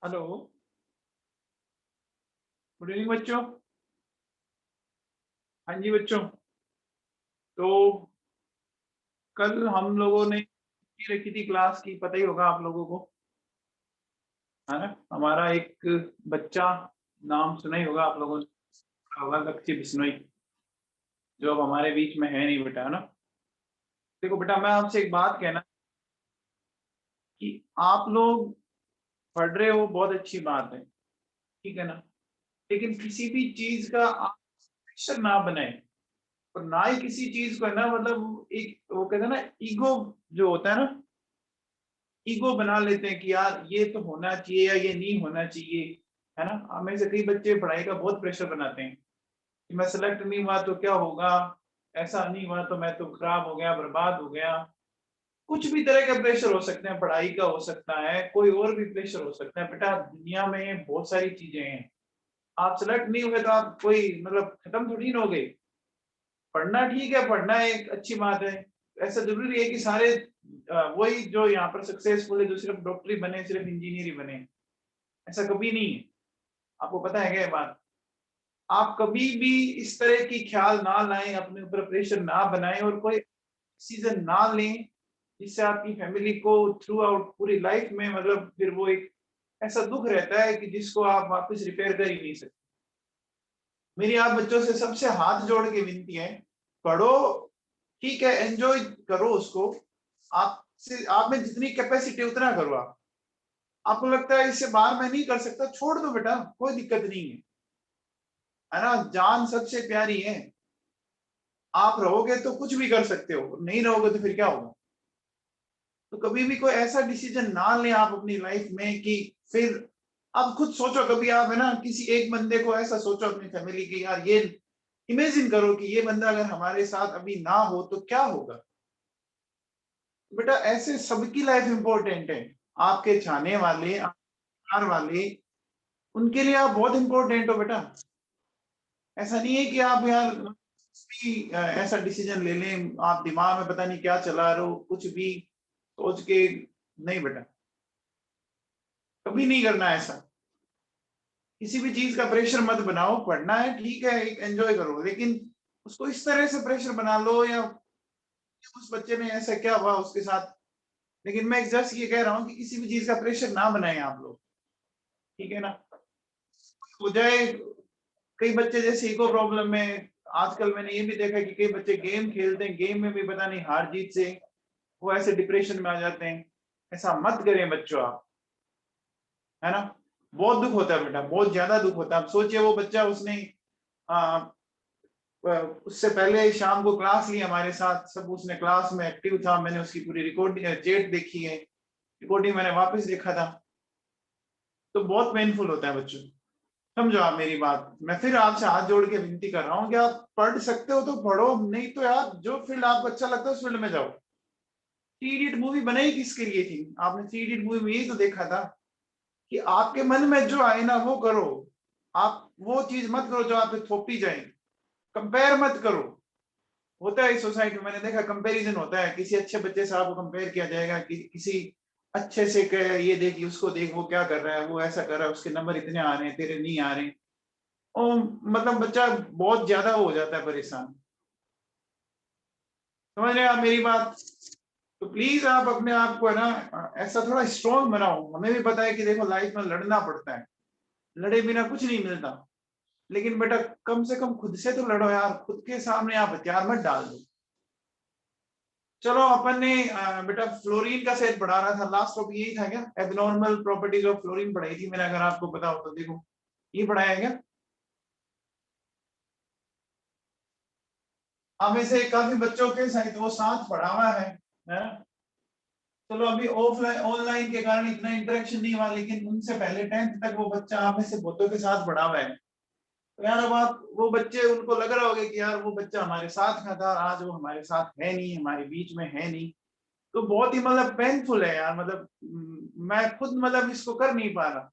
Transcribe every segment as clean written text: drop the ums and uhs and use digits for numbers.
Hello. Good evening बच्चों। हाँ जी बच्चों। तो कल हम लोगों ने की रखी थी क्लास की, पता ही होगा आप लोगों को, है ना। हमारा एक बच्चा, नाम सुना ही होगा आप लोगों ने, होगा लक्ष्य बिश्नोई, जो अब हमारे बीच में है नहीं बेटा, है ना। देखो बेटा, मैं आपसे एक बात कहना कि आप लोग पढ़ रहे हो, बहुत अच्छी बात है, ठीक है ना। लेकिन किसी भी चीज का आप प्रेशर ना बनाए, और ना ही किसी चीज को, है ना, मतलब एक वो कहते हैं ना, ईगो जो होता है ना, ईगो बना लेते हैं कि यार ये तो होना चाहिए या ये नहीं होना चाहिए, है ना। हमें से कई बच्चे पढ़ाई का बहुत प्रेशर बनाते हैं कि मैं सेलेक्ट नहीं हुआ तो क्या होगा, ऐसा नहीं हुआ तो मैं तो खराब हो गया, बर्बाद हो गया। कुछ भी तरह का प्रेशर हो सकते हैं, पढ़ाई का हो सकता है, कोई और भी प्रेशर हो सकता है बेटा। दुनिया में बहुत सारी चीजें हैं। आप सेलेक्ट नहीं हुए तो आप कोई मतलब खत्म थोड़ी ना हो गए। पढ़ना ठीक है, पढ़ना एक अच्छी बात है। ऐसा ज़रूरी है कि सारे वही जो यहाँ पर सक्सेसफुल है, जो सिर्फ़ डॉक्टर ही बने, सिर्फ़ इंजीनियर ही बने, ऐसा कभी नहीं है। आपको पता है क्या ये बात? आप कभी भी इस तरह की ख़्याल ना लाएँ, अपने ऊपर प्रेशर ना बनाएँ और कोई डिसीज़न ना लें, जिससे आपकी फ़ैमिली को थ्रू आउट पूरी लाइफ़ में मतलब फिर वो एक ऐसा दुःख रहता है कि जिसको आप वापस रिपेयर कर ही नहीं सकते। मेरी आप बच्चों से सबसे हाथ जोड़ के विनती है, पढ़ो, ठीक है, एन्जॉय करो उसको। आपसे आप में जितनी कैपेसिटी है उतना करो आप। आपको लगता है इससे बाहर मैं नहीं कर सकता, छोड़ दो बेटा, कोई दिक्कत नहीं है ना? जान सबसे प्यारी है। आप रहोगे तो कुछ भी कर सकते हो, नहीं रहोगे तो फिर क्या होगा? तो कभी भी कोई ऐसा डिसीज़न ना लें आप अपनी लाइफ़ में कि फिर आप खुद सोचो, कभी आप, है ना, किसी एक बंदे को ऐसा सोचो अपनी फैमिली की, यार ये इमेजिन करो कि ये बंदा अगर हमारे साथ अभी ना हो तो क्या होगा? बेटा ऐसे सबकी लाइफ इम्पोर्टेंट है। आपके चाहने वाले, प्यार वाले, उनके लिए आप बहुत इम्पोर्टेंट हो बेटा। ऐसा नहीं है कि आप यार कुछ भी ऐसा डिसीजन ले लें, आप दिमाग में पता नहीं क्या चला रहे हो, कुछ भी सोच के, नहीं बेटा, कभी नहीं करना ऐसा। किसी भी चीज़ का प्रेशर मत बनाओ, पढ़ना है ठीक है, एक एन्जॉय करो, लेकिन उसको इस तरह से प्रेशर बना लो या उस बच्चे ने ऐसा क्या हुआ उसके साथ। लेकिन मैं जस्ट ये कह रहा हूँ कि किसी भी चीज़ का प्रेशर ना बनाएँ आप लोग, ठीक है ना? हो जाए, कई बच्चे जैसे इको प्रॉब्लम में, आजकल मैंने ये भी देखा है कि कई बच्चे गेम खेलते हैं, गेम में भी पता नहीं हार-जीत से वो ऐसे डिप्रेशन में आ जाते हैं। ऐसा मत करें बच्चों आप, है ना? बहुत दुःख होता है बेटा, बहुत ज़्यादा दुःख होता है। आप सोचिए वो बच्चा, उसने अ उससे पहले शाम को क्लास ली हमारे साथ, सब उसने क्लास में एक्टिव था, मैंने उसकी पूरी चैट देखी है, रिकॉर्डिंग मैंने वापस देखा था। तो बहुत पेनफुल होता है बच्चों। समझो आप मेरी बात। मैं फिर आपसे हाथ जोड़ के विनती कर रहा हूँ कि आप पढ़ सकते हो तो पढ़ो, नहीं तो यार जो फील्ड आपको अच्छा लगता है उस फील्ड में जाओ। थ्री इडियट मूवी बनाई किसके लिए थी? आपने थ्री इडियट मूवी में यही तो देखा था कि आपके मन में जो आए ना वो करो। आप वो चीज़ मत करो जो आप पे थोपी जाए। कंपेयर मत करो। होता है इस सोसाइटी में, मैंने देखा कंपैरिज़न होता है। किसी अच्छे बच्चे से आपको कंपेयर किया जाएगा कि किसी अच्छे से, क ये देख, उसको देख, वो क्या कर रहा है, वो ऐसा कर रहा है, उसके नंबर इतने आ रहे हैं, तेरे नहीं आ रहे। और मतलब बच्चा बहुत ज़्यादा वो हो जाता है परेशान। समझ रहे हैं आप मेरी बात? तो प्लीज़ आप अपने आप को, है ना, ऐसा थोड़ा स्ट्रॉन्ग बनाओ। हमें भी पता है कि देखो लाइफ में लड़ना पड़ता है, लड़े बिना कुछ नहीं मिलता। लेकिन बेटा कम से कम खुद से तो लड़ो यार, खुद के सामने आप हथियार मत डाल दो। चलो अपन ने बेटा फ्लोरीन का सेट पढ़ा रहा था, लास्ट टॉपिक यही था क्या? एब्नॉर्मल प्रॉपर्टीज ऑफ फ्लोरीन पढ़ाई थी मैंने, अगर आपको पता हो तो देखो, ये पढ़ाया है क्या? आप में से काफ़ी बच्चों के साथ वो साथ पढ़ा हुआ है ना? चलो अभी ऑफलाइन ऑनलाइन के कारण इतना इंटरेक्शन नहीं हुआ, लेकिन उनसे पहले 10th तक वो बच्चा आप में से बहुतों के साथ पढ़ा हुआ है। तो यार अब आप वो बच्चे, उनको लग रहा होगा कि यार वो बच्चा हमारे साथ का था, आज वो हमारे साथ है नहीं, हमारे बीच में है नहीं। तो बहुत ही मतलब पेनफुल है यार, मतलब मैं खुद मतलब इसको कर नहीं पा रहा।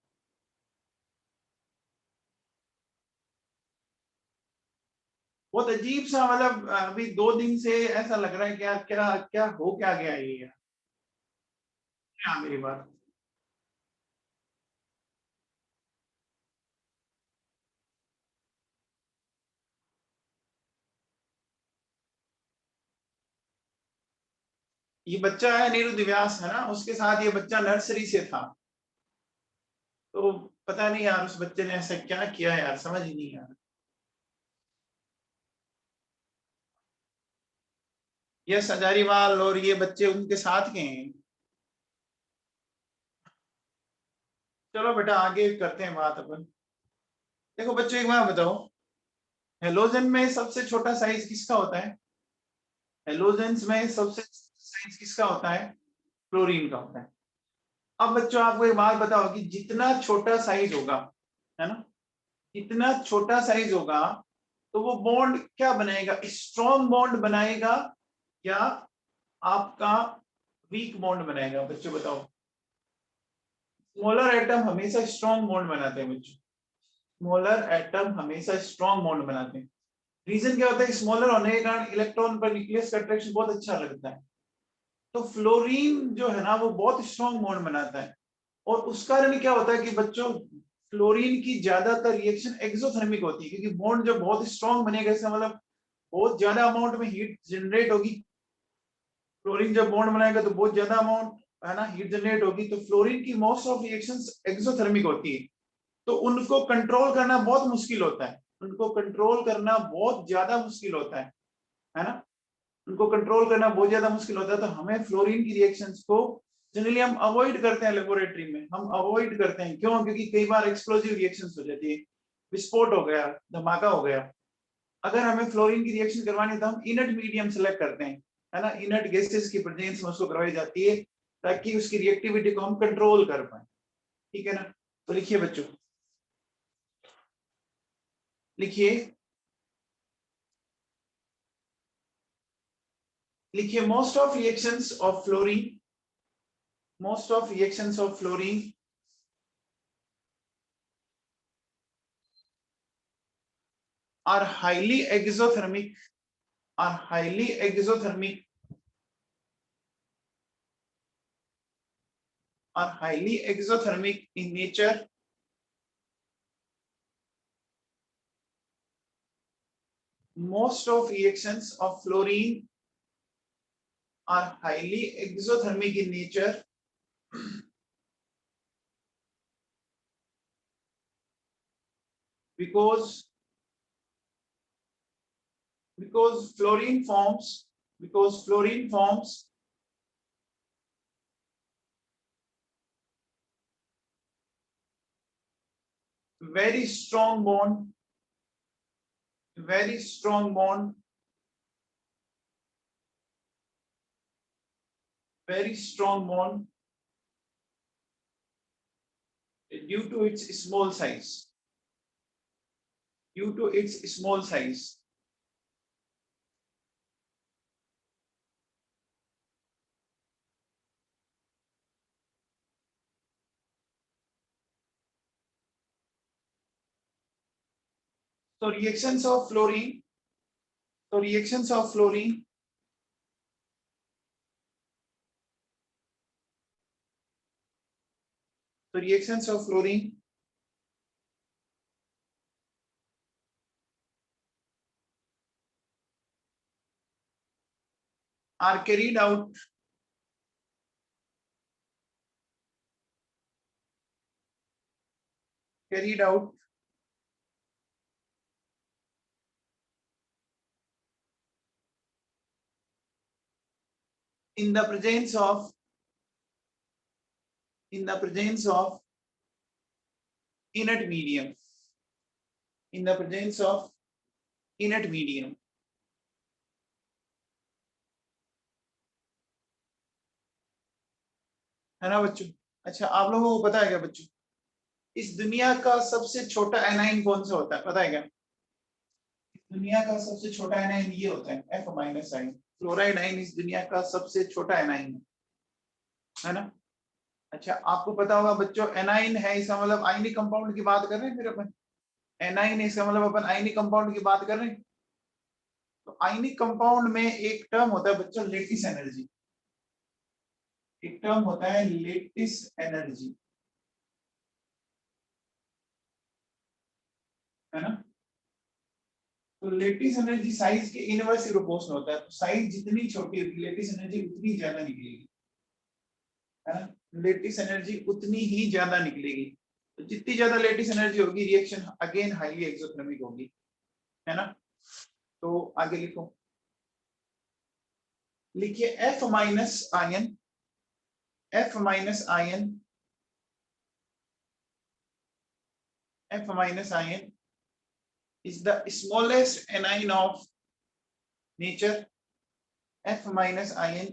बहुत अजीब सा मतलब अभी 2 दिन से ऐसा लग रहा है कि यार क्या क्या हो क्या गया ये यार? क्या मेरी बात? ये बच्चा है अनिरुद्ध व्यास है ना, उसके साथ ये बच्चा नर्सरी से था। तो पता नहीं यार उस बच्चे ने ऐसा क्या किया यार, समझ ही नहीं यार। यस हजारीवाल और ये बच्चे उनके साथ के हैं। चलो बेटा आगे करते हैं बात अपन। देखो बच्चों एक बात बताओ, हेलोजन में सबसे छोटा साइज किसका होता है? हेलोजेंस में सबसे साइज किसका होता है? क्लोरीन का होता है। अब बच्चों आपको एक बात बताओ कि जितना छोटा साइज होगा, है ना, जितना छोटा साइज होगा तो वो बॉन्ड क्या बनाएगा, स्ट्रॉन्ग बॉन्ड बनाएगा या आपका वीक बॉन्ड बनाएगा? बच्चों बताओ। स्मॉलर एटम हमेशा स्ट्रॉन्ग बॉन्ड बनाते हैं बच्चों, स्मॉलर एटम हमेशा स्ट्रॉन्ग बॉन्ड बनाते हैं। रीजन क्या होता है? स्मॉलर होने के कारण इलेक्ट्रॉन पर न्यूक्लियस का अट्रैक्शन बहुत अच्छा लगता है। तो फ्लोरीन जो है ना वो बहुत स्ट्रॉन्ग बॉन्ड बनाता है, और उस कारण क्या होता है कि बच्चों फ्लोरीन की ज्यादातर रिएक्शन एक्सोथर्मिक होती है, क्योंकि बॉन्ड जो बहुत स्ट्रॉन्ग बनेगा इसका मतलब बहुत ज्यादा अमाउंट में हीट जनरेट होगी। फ्लोरीन जब बॉन्ड बनाएगा तो बहुत ज्यादा अमाउंट, है ना, हीट जनरेट होगी। तो फ्लोरीन की मोस्ट ऑफ रिएक्शंस एक्सोथर्मिक होती है, तो उनको कंट्रोल करना बहुत मुश्किल होता है, उनको कंट्रोल करना बहुत ज्यादा मुश्किल होता है ना, उनको कंट्रोल करना बहुत ज्यादा मुश्किल होता है। तो हमें फ्लोरीन की रिएक्शंस को जनरली हम अवॉइड करते हैं, लेबोरेटरी में हम अवॉइड करते हैं। क्यों? क्योंकि कई बार एक्सप्लोजिव रिएक्शंस हो जाती है, विस्फोट हो गया, धमाका हो गया। अगर हमें फ्लोरीन की रिएक्शन करवानी है तो हम इनर्ट मीडियम सेलेक्ट करते हैं, है ना, इनर्ट गैसेस की प्रेजेंस में उसको करवाई जाती है ताकि उसकी रिएक्टिविटी को हम कंट्रोल कर पाए। ठीक है ना? तो लिखिए बच्चों, लिखिए, लिखिए most of reactions of fluorine, most of reactions of fluorine are highly exothermic, are highly exothermic, are highly exothermic in nature. Most of reactions of fluorine are highly exothermic in nature because because fluorine forms because fluorine forms very strong bond, very strong bond, very strong bond due to its small size, due to its small size. So reactions of fluorine, so reactions of fluorine so reactions of fluorine are carried out carried out in the presence of in the presence of inert medium, in the presence of inert medium. है ना बच्चों? अच्छा आप लोगों को पता है क्या बच्चों, इस दुनिया का सबसे छोटा एनाइन कौन सा होता है, पता है क्या? दुनिया का सबसे छोटा एनाइन ये होता है एफ माइनस आइन, फ्लोराइड आइन इस दुनिया का सबसे छोटा एनाइन है ना। अच्छा आपको पता होगा बच्चों एनाइन है इसका मतलब आयनिक कंपाउंड की बात कर रहे हैं फिर अपन, एनाइन इसका मतलब अपन आयनिक कंपाउंड की बात कर रहे हैं। तो आयनिक कंपाउंड में एक टर्म होता है बच्चों लेटिस एनर्जी, एक टर्म होता है लेटिस एनर्जी, है ना। तो लेटिस एनर्जी साइज के इनवर्स प्रोपोर्शनल होता है, तो साइज जितनी छोटी होगी लेटिस एनर्जी उतनी ज्यादा निकलेगी, है ना। लेटिस एनर्जी उतनी ही ज्यादा निकलेगी, तो जितनी ज्यादा लेटिस एनर्जी होगी रिएक्शन अगेन हाईली एक्सोथर्मिक होगी, है ना। तो आगे लिखो, लिखिए F minus ion, F minus ion, F minus ion is the smallest anion of nature. F minus ion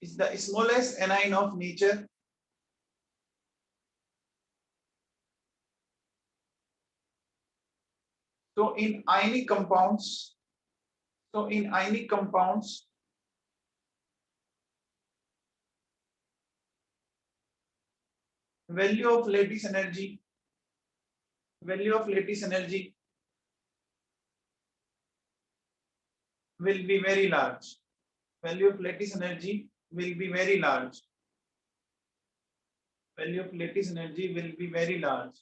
is the smallest anion of nature. So in ionic compounds, value of lattice energy will be very large. Value of lattice energy will be very large. Value of lattice energy will be very large.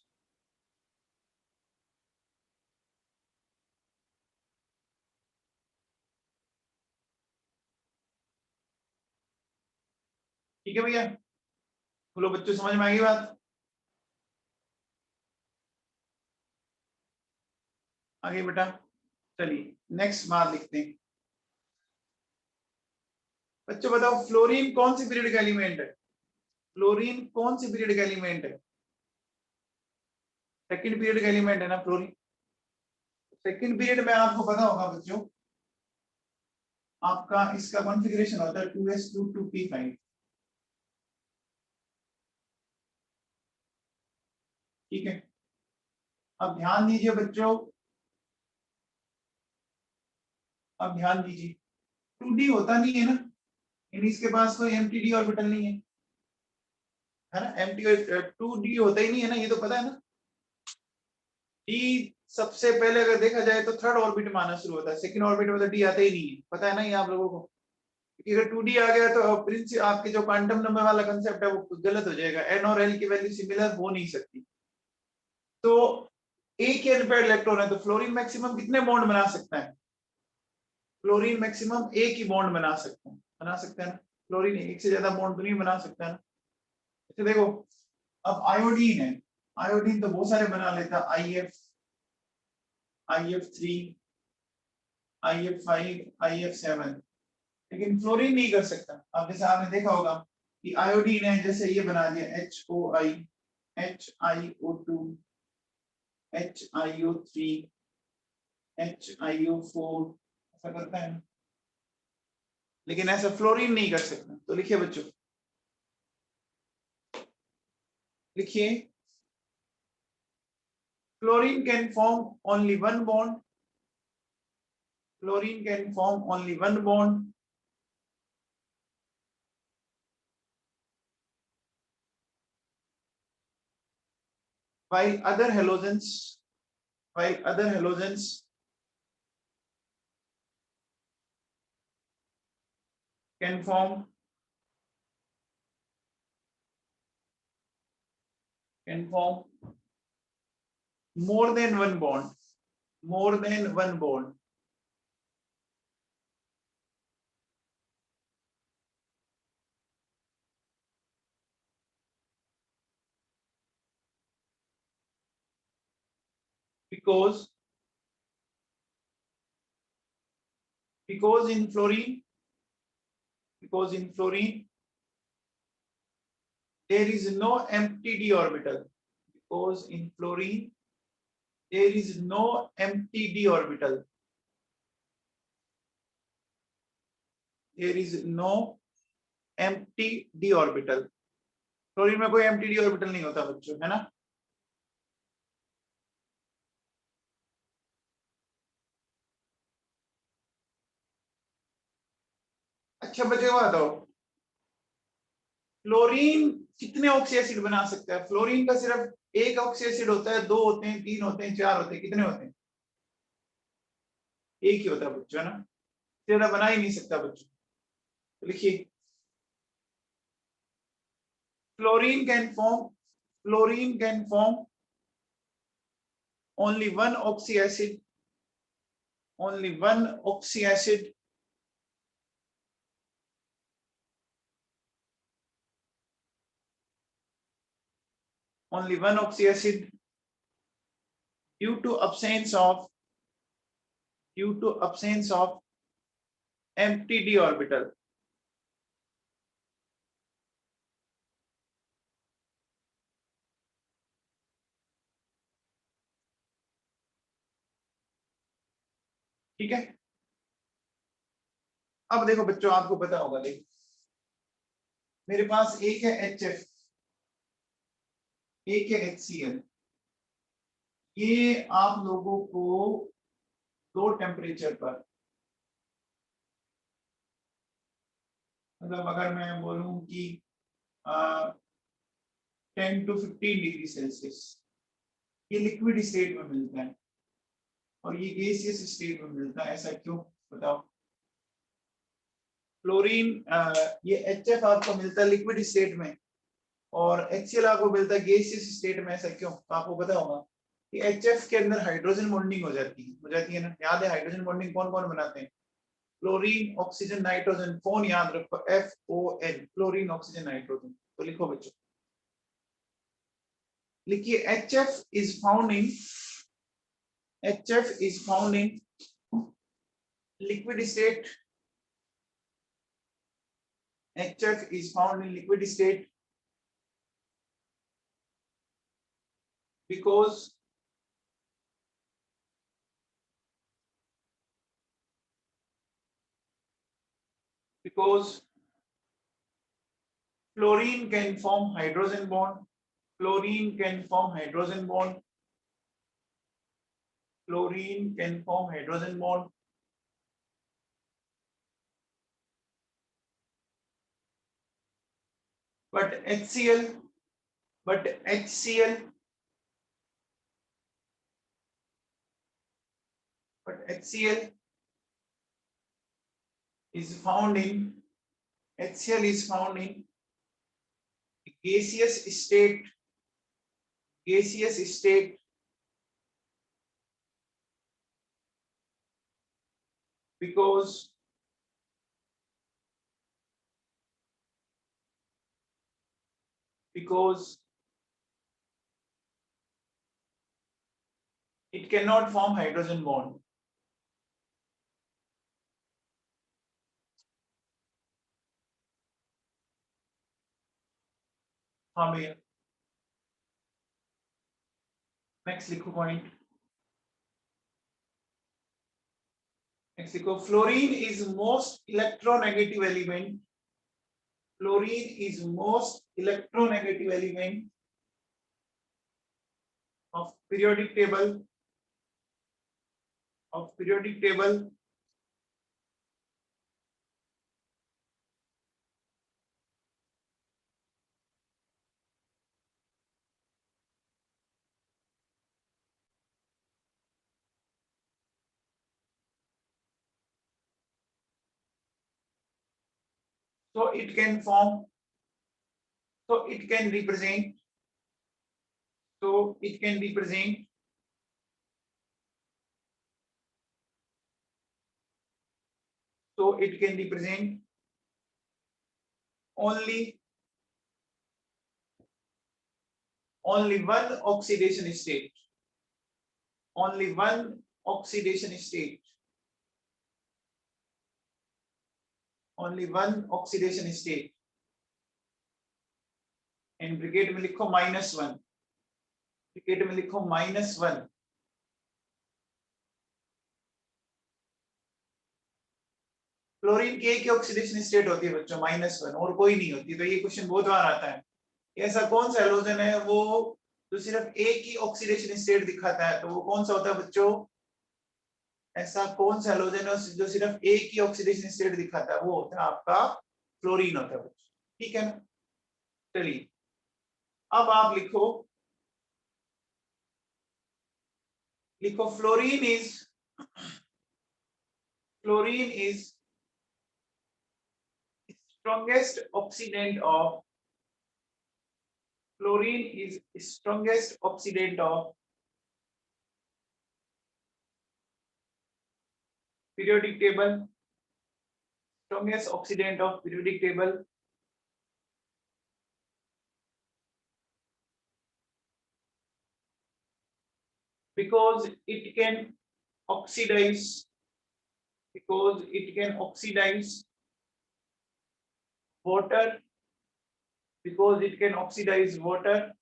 ठीक है भैया, बोलो बच्चों, समझ में आ गई बात? आगे बेटा, चलिए नेक्स्ट बात लिखते हैं। बच्चों बताओ, फ्लोरीन कौन सी पीरियड का एलिमेंट है? फ्लोरीन कौन सी पीरियड का एलिमेंट है? सेकंड पीरियड का एलिमेंट है ना फ्लोरीन। सेकंड पीरियड में आपको पता होगा बच्चों, आपका इसका कॉन्फ़िगरेशन होता है 2s2 2p5। ठीक है, अब ध्यान दीजिए बच्चों, अब ध्यान दीजिए, 2d होता नहीं है ना, यानी इसके पास कोई एम्प्टी ऑर्बिटल नहीं है ना। एम्प्टी 2d होता ही नहीं है ना, ये तो पता है ना। d सबसे पहले अगर देखा जाए तो थर्ड ऑर्बिट में आना शुरू होता है, सेकंड ऑर्बिट में तो d आता ही नहीं है, पता है ना ये आप लोगों को। क्योंकि अगर 2d आ गया तो प्रिंस आपके जो क्वांटम नंबर वाला कंसेप्ट है वो गलत हो जाएगा, n और l की वैल्यू सिमिलर हो नहीं सकती। तो एक ही अनपेयर्ड इलेक्ट्रॉन है, तो फ्लोरीन मैक्सिमम कितने बॉन्ड बना सकता है? फ्लोरीन मैक्सिमम एक ही बॉन्ड बना सकता है ना। फ्लोरीन एक से ज्यादा बॉन्ड तो नहीं बना सकता है ना। तो देखो, अब आयोडीन है, आयोडीन तो बहुत सारे बना लेता, IF, IF3, IF5, IF7, लेकिन फ्लोरीन नहीं कर सकता। अब जैसे आपने देखा होगा कि आयोडीन है, जैसे ये बना दिया HOI, HiO2, HiO3, HiO4, ऐसा करता है, लेकिन ऐसा फ्लोरीन नहीं कर सकता। तो लिखिए बच्चों, लिखिए, fluorine can form only one bond, fluorine can form only one bond while other halogens can form more than one bond, because in fluorine there is no empty d orbital, because in fluorine there is no empty d orbital, there is no empty d orbital। Fluorine में कोई empty d orbital नहीं होता बच्चों, है ना। अच्छा बच्चों बताओ, फ्लोरीन कितने ऑक्सी एसिड बना सकता है? फ्लोरीन का सिर्फ एक ऑक्सी एसिड होता है, दो होते हैं, तीन होते हैं, चार होते हैं, कितने होते हैं? एक ही होता है बच्चों, है ना। ज्यादा बना ही नहीं सकता बच्चों। तो लिखिए, fluorine can form only one oxy acid, only one oxy acid only one oxy acid due to absence of empty d orbital. ठीक है, अब देखो बच्चों, आपको पता होगा, देखो मेरे पास एक है HF, एक है HCl। ये आप लोगों को दो टेम्परेचर पर, मतलब अगर मैं बोलूं कि 10 to 15 डिग्री सेल्सियस, ये लिक्विड स्टेट में मिलता है और ये गैसियस स्टेट में मिलता है। ऐसा क्यों, बताओ? क्लोरीन, ये HF आपको मिलता है लिक्विड स्टेट में और HCl आपको मिलता है गैसियस स्टेट में। ऐसा क्यों? तो आपको पता होगा कि HF के अंदर हाइड्रोजन बॉन्डिंग हो जाती है ना। याद है हाइड्रोजन बॉन्डिंग कौन कौन बनाते हैं? Chlorine, oxygen, nitrogen. फोन याद रखो, FON, क्लोरीन, ऑक्सीजन, नाइट्रोजन। तो लिखो बच्चों, लिखिए HF is found in liquid state. HF is found in liquid state because fluorine can form hydrogen bond. Fluorine can form hydrogen bond. Fluorine can form hydrogen bond. But HCl is found in gaseous state because it cannot form hydrogen bond. हाँ भैया, next लिखो point. Next लिखो, fluorine is most electronegative element. Fluorine is most electronegative element of periodic table so it can form, so it can represent only one oxidation state, only one oxidation state, only one oxidation state। And brigade में लिखो -1, brigade में लिखो -1। Chlorine की एक ही oxidation state होती है बच्चों, -1, और कोई नहीं होती। तो ये क्वेश्चन बहुत बार आता है, ऐसा कौन सा हैलोजन है वो जो सिर्फ एक ही ऑक्सीडेशन स्टेट दिखाता है? तो वो कौन सा होता है बच्चों? ऐसा कौन सा हैलोजन है जो सिर्फ एक ही ऑक्सीडेशन स्टेट दिखाता है? वो होता है आपका फ्लोरीन होता है बच्चों। ठीक है ना? चलिए अब आप लिखो fluorine is strongest oxidant of fluorine is strongest oxidant of periodic table, strongest oxidant of periodic table, because it can oxidize, water, because it can oxidize water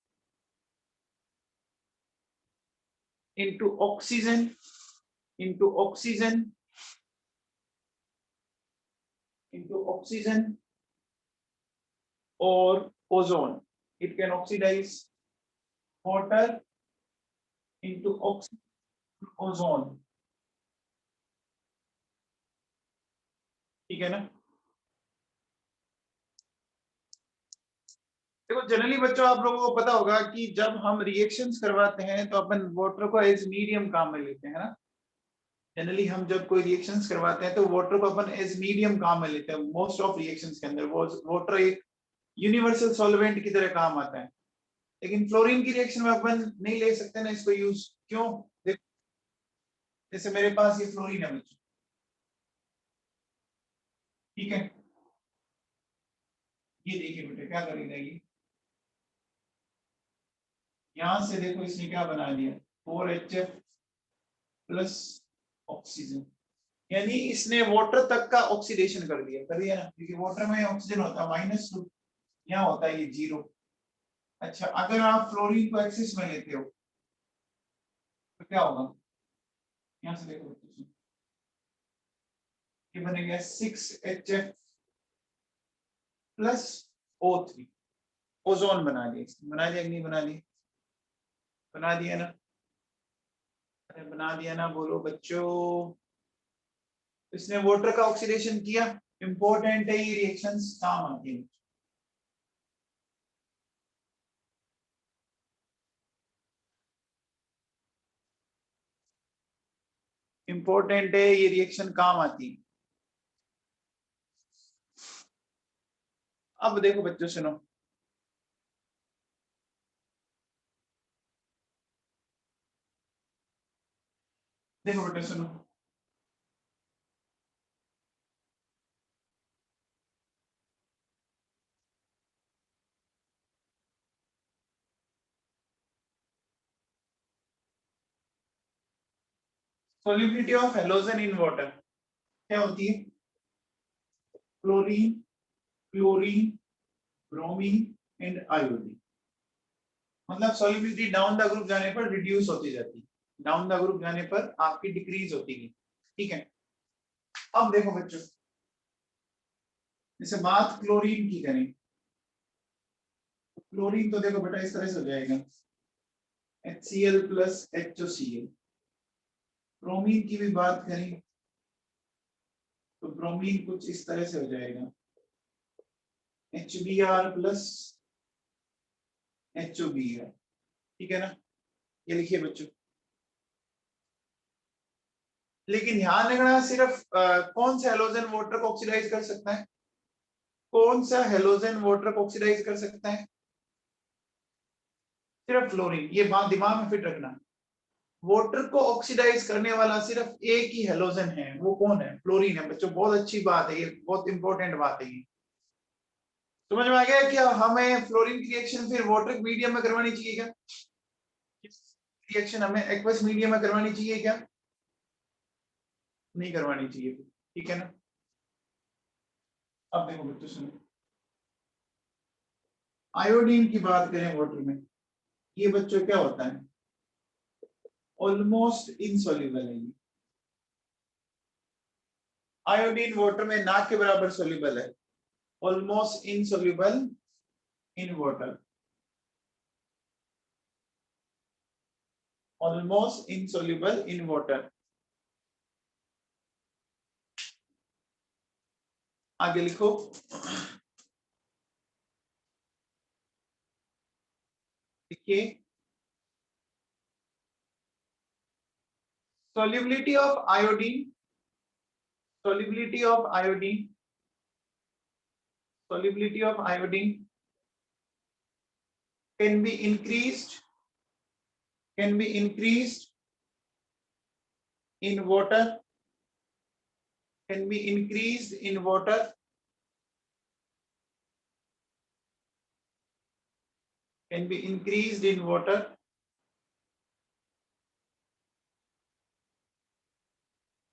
into oxygen, or ozone. It can oxidize water into oxygen, ozone. ठीक है ना? देखो generally बच्चों आप लोगों को पता होगा कि जब हम रिएक्शंस करवाते हैं तो अपन वाटर को एज मीडियम काम में लेते हैं ना। जनरली हम जब कोई रिएक्शंस करवाते हैं तो वाटर को अपन एज मीडियम काम में लेते हैं। मोस्ट ऑफ रिएक्शंस के अंदर वो वाटर एक यूनिवर्सल सॉल्वेंट की तरह काम आता है, लेकिन फ्लोरीन की रिएक्शन में अपन नहीं ले सकते ना इसको यूज। क्यों? देखो जैसे मेरे पास ये फ्लोरीन है बच्चों, ठीक है, ये देखिए बेटे क्या करेगा ये, यहां से देखो इसने क्या बना दिया 4HF प्लस ऑक्सीजन, यानी इसने वाटर तक का ऑक्सीडेशन कर दिया ना, क्योंकि वाटर में ऑक्सीजन होता है -2, यहाँ होता है ये 0। अच्छा अगर आप फ्लोरीन को एक्सिस में लेते हो तो क्या होगा, यहाँ से देखो ये बनेगा 6HF प्लस O3, ओजोन बना दिया कि नहीं बना दिया? बना दिया ना? अरे बना दिया ना, बोलो बच्चों। इसने वाटर का ऑक्सीडेशन किया, इंपॉर्टेंट है ये रिएक्शंस काम आती है। इंपॉर्टेंट है ये रिएक्शन काम आती है। अब देखो बच्चों सुनो, देखो बेटा सुनो, solubility of halogen in water क्या होती है? Chlorine, chlorine, bromine and iodine. मतलब सॉल्युबिलिटी डाउन द ग्रुप जाने पर रिड्यूस होती जाती है, डाउन द ग्रुप जाने पर आपकी डिक्रीज होती है, ठीक है। अब देखो बच्चों, जैसे बात क्लोरीन की करें, क्लोरीन तो देखो बेटा इस तरह से हो जाएगा HCl प्लस HOCl। ब्रोमीन की भी बात करें तो ब्रोमीन कुछ इस तरह से हो जाएगा HBr प्लस HOBr, ठीक है ना? ये लिखिए बच्चों, लेकिन ध्यान रखना सिर्फ कौन सा हेलोजन वाटर को ऑक्सीडाइज कर सकता है? कौन सा हेलोजन वाटर को ऑक्सीडाइज कर सकता है? सिर्फ फ्लोरीन। ये बात दिमाग में फिट रखना, वाटर को ऑक्सीडाइज करने वाला सिर्फ एक ही हेलोजन है, वो कौन है? फ्लोरीन है बच्चों। बहुत अच्छी बात है, ये बहुत इंपॉर्टेंट बात है ये। समझ में आ गया क्या? हमें फ्लोरीन की रिएक्शन फिर वाटर मीडियम में करवानी चाहिए क्या? रिएक्शन हमें एक्वस मीडियम में करवानी चाहिए क्या? नहीं करवानी चाहिए, ठीक है ना? अब देखो बच्चों सुनो, आयोडीन की बात करें वाटर में, ये बच्चों क्या होता है? ऑलमोस्ट इनसॉल्युबल है ये। आयोडीन वाटर में ना के बराबर सोल्यूबल है, almost insoluble in water, almost insoluble in water. आगे लिखो, देखिए solubility of iodine, solubility of iodine, solubility of iodine can be increased, can be increased in water, can be increased in water, can be increased in water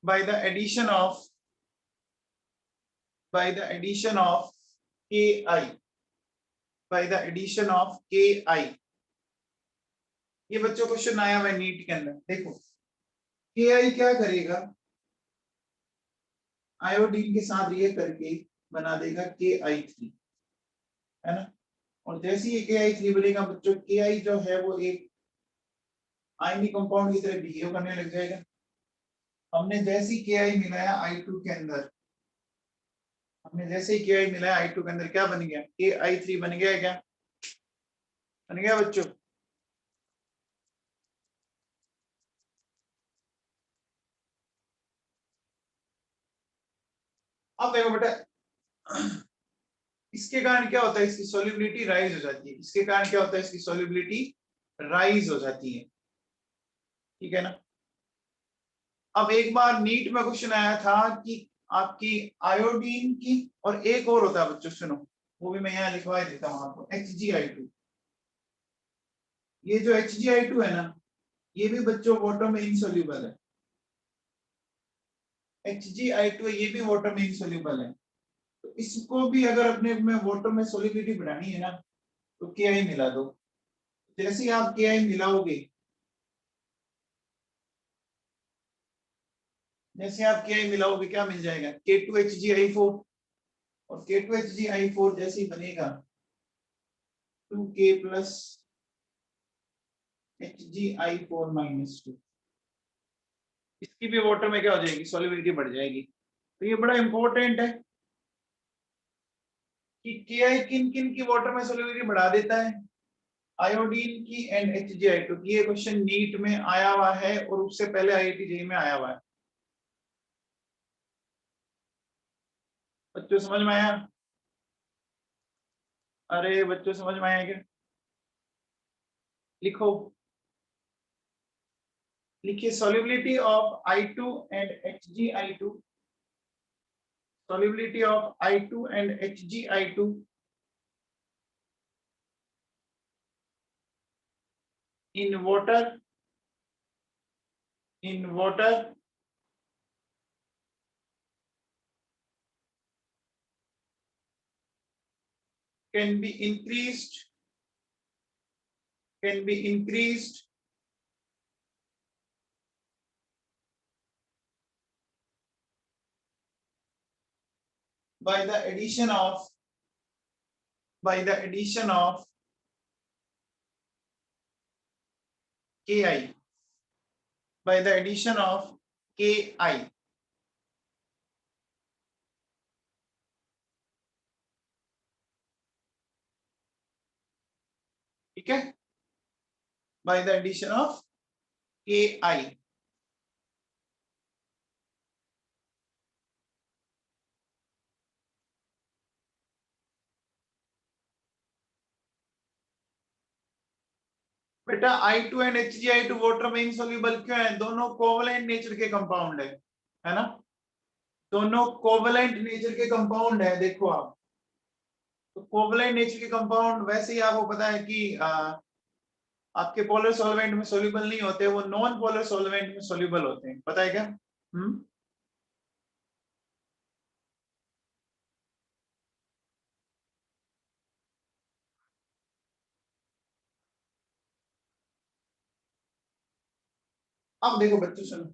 by the addition of ki, by the addition of ki. ये बच्चों question आया हुआ NEET के अंदर। देखो ki क्या करेगा, iodine के साथ रिएक्ट करके बना देगा Ki3, है ना। और जैसे ही Ki3 बनेगा बच्चों, Ki जो है वो एक आयनिक कंपाउंड की तरह बिहेव करने लग जाएगा। हमने जैसे ही Ki मिलाया I2 के अंदर, हमने जैसे ही Ki मिलाया I2 के अंदर, क्या बन गया, Ki3 बन गया। क्या बन गया बच्चों? अब देखो बेटा, इसके कारण क्या होता है, इसकी सॉल्युबिलिटी राइज हो जाती है। इसके कारण क्या होता है, इसकी सॉल्युबिलिटी राइज हो जाती है, ठीक है ना। अब एक बार नीट में क्वेश्चन आया था कि आपकी आयोडीन की, और एक और होता है बच्चों, सुनो, वो भी मैं यहाँ लिखवा देता हूँ आपको, HgI2। ये जो HgI2 है ना, ये भी बच्चों वाटर में इनसोल्यूबल है। HgI2 ये भी वाटर में इनसोल्यूबल है। तो इसको भी अगर अपने में वाटर में सोलिबिलिटी बढ़ानी है ना, तो Ki मिला दो। जैसे ही आप Ki मिलाओगे, जैसे आप Ki मिलाओगे, क्या मिल जाएगा, K2HgI4। और K2HgI4 जैसे ही बनेगा 2K प्लस HgI4 माइनस 2, इसकी भी वाटर में क्या हो जाएगी, सॉल्युबिलिटी बढ़ जाएगी। तो ये बड़ा इंपॉर्टेंट है कि Ki किन किन की वाटर में सॉल्युबिलिटी बढ़ा देता है, आयोडीन की एंड HgI2 की। ये क्वेश्चन नीट में आया हुआ है और उससे पहले IIT जेईई में आया हुआ है। बच्चों समझ में आया? अरे बच्चों समझ में आया क्या? लिखो, लिखिए, solubility of I2 and HgI2, solubility of I2 and HgI2 in water, in water can be increased, can be increased by the addition of, by the addition of Ki, by the addition of Ki, ठीक है, by the addition of Ki। बेटा I2 and HgI2 water में insoluble क्यों है? दोनों covalent nature के compound है ना, दोनों कोवलेंट नेचर के कंपाउंड है। देखो आप, तो कोवलेंट नेचर के कंपाउंड वैसे ही आपको पता है कि आपके पोलर सॉल्वेंट में सॉल्युबल नहीं होते, वो नॉन पोलर सॉल्वेंट में सॉल्युबल होते हैं, पता है क्या? अब देखो बच्चों सुनो,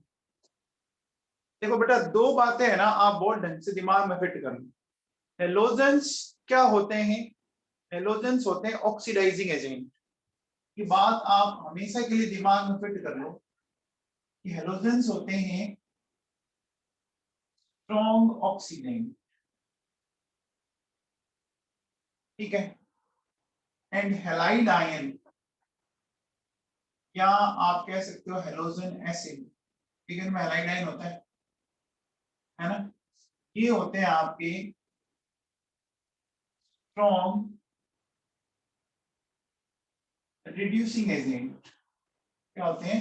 देखो बेटा, दो बातें है ना, आप बहुत ढंग से दिमाग में फिट कर लो। हेलोजेंस क्या होते हैं? हेलोजेंस होते हैं ऑक्सीडाइजिंग एजेंट। की बात आप हमेशा के लिए दिमाग में फिट कर लो कि हेलोजेंस होते हैं स्ट्रॉन्ग ऑक्सीडेंट, ठीक है। एंड हेलाइड आयन, या आप कह सकते हो हेलोजन एसिड, ठीक है, हेलाइड आयन होता है ना। ये होते हैं आपके स्ट्रॉन्ग रिड्यूसिंग एजेंट। क्या होते हैं?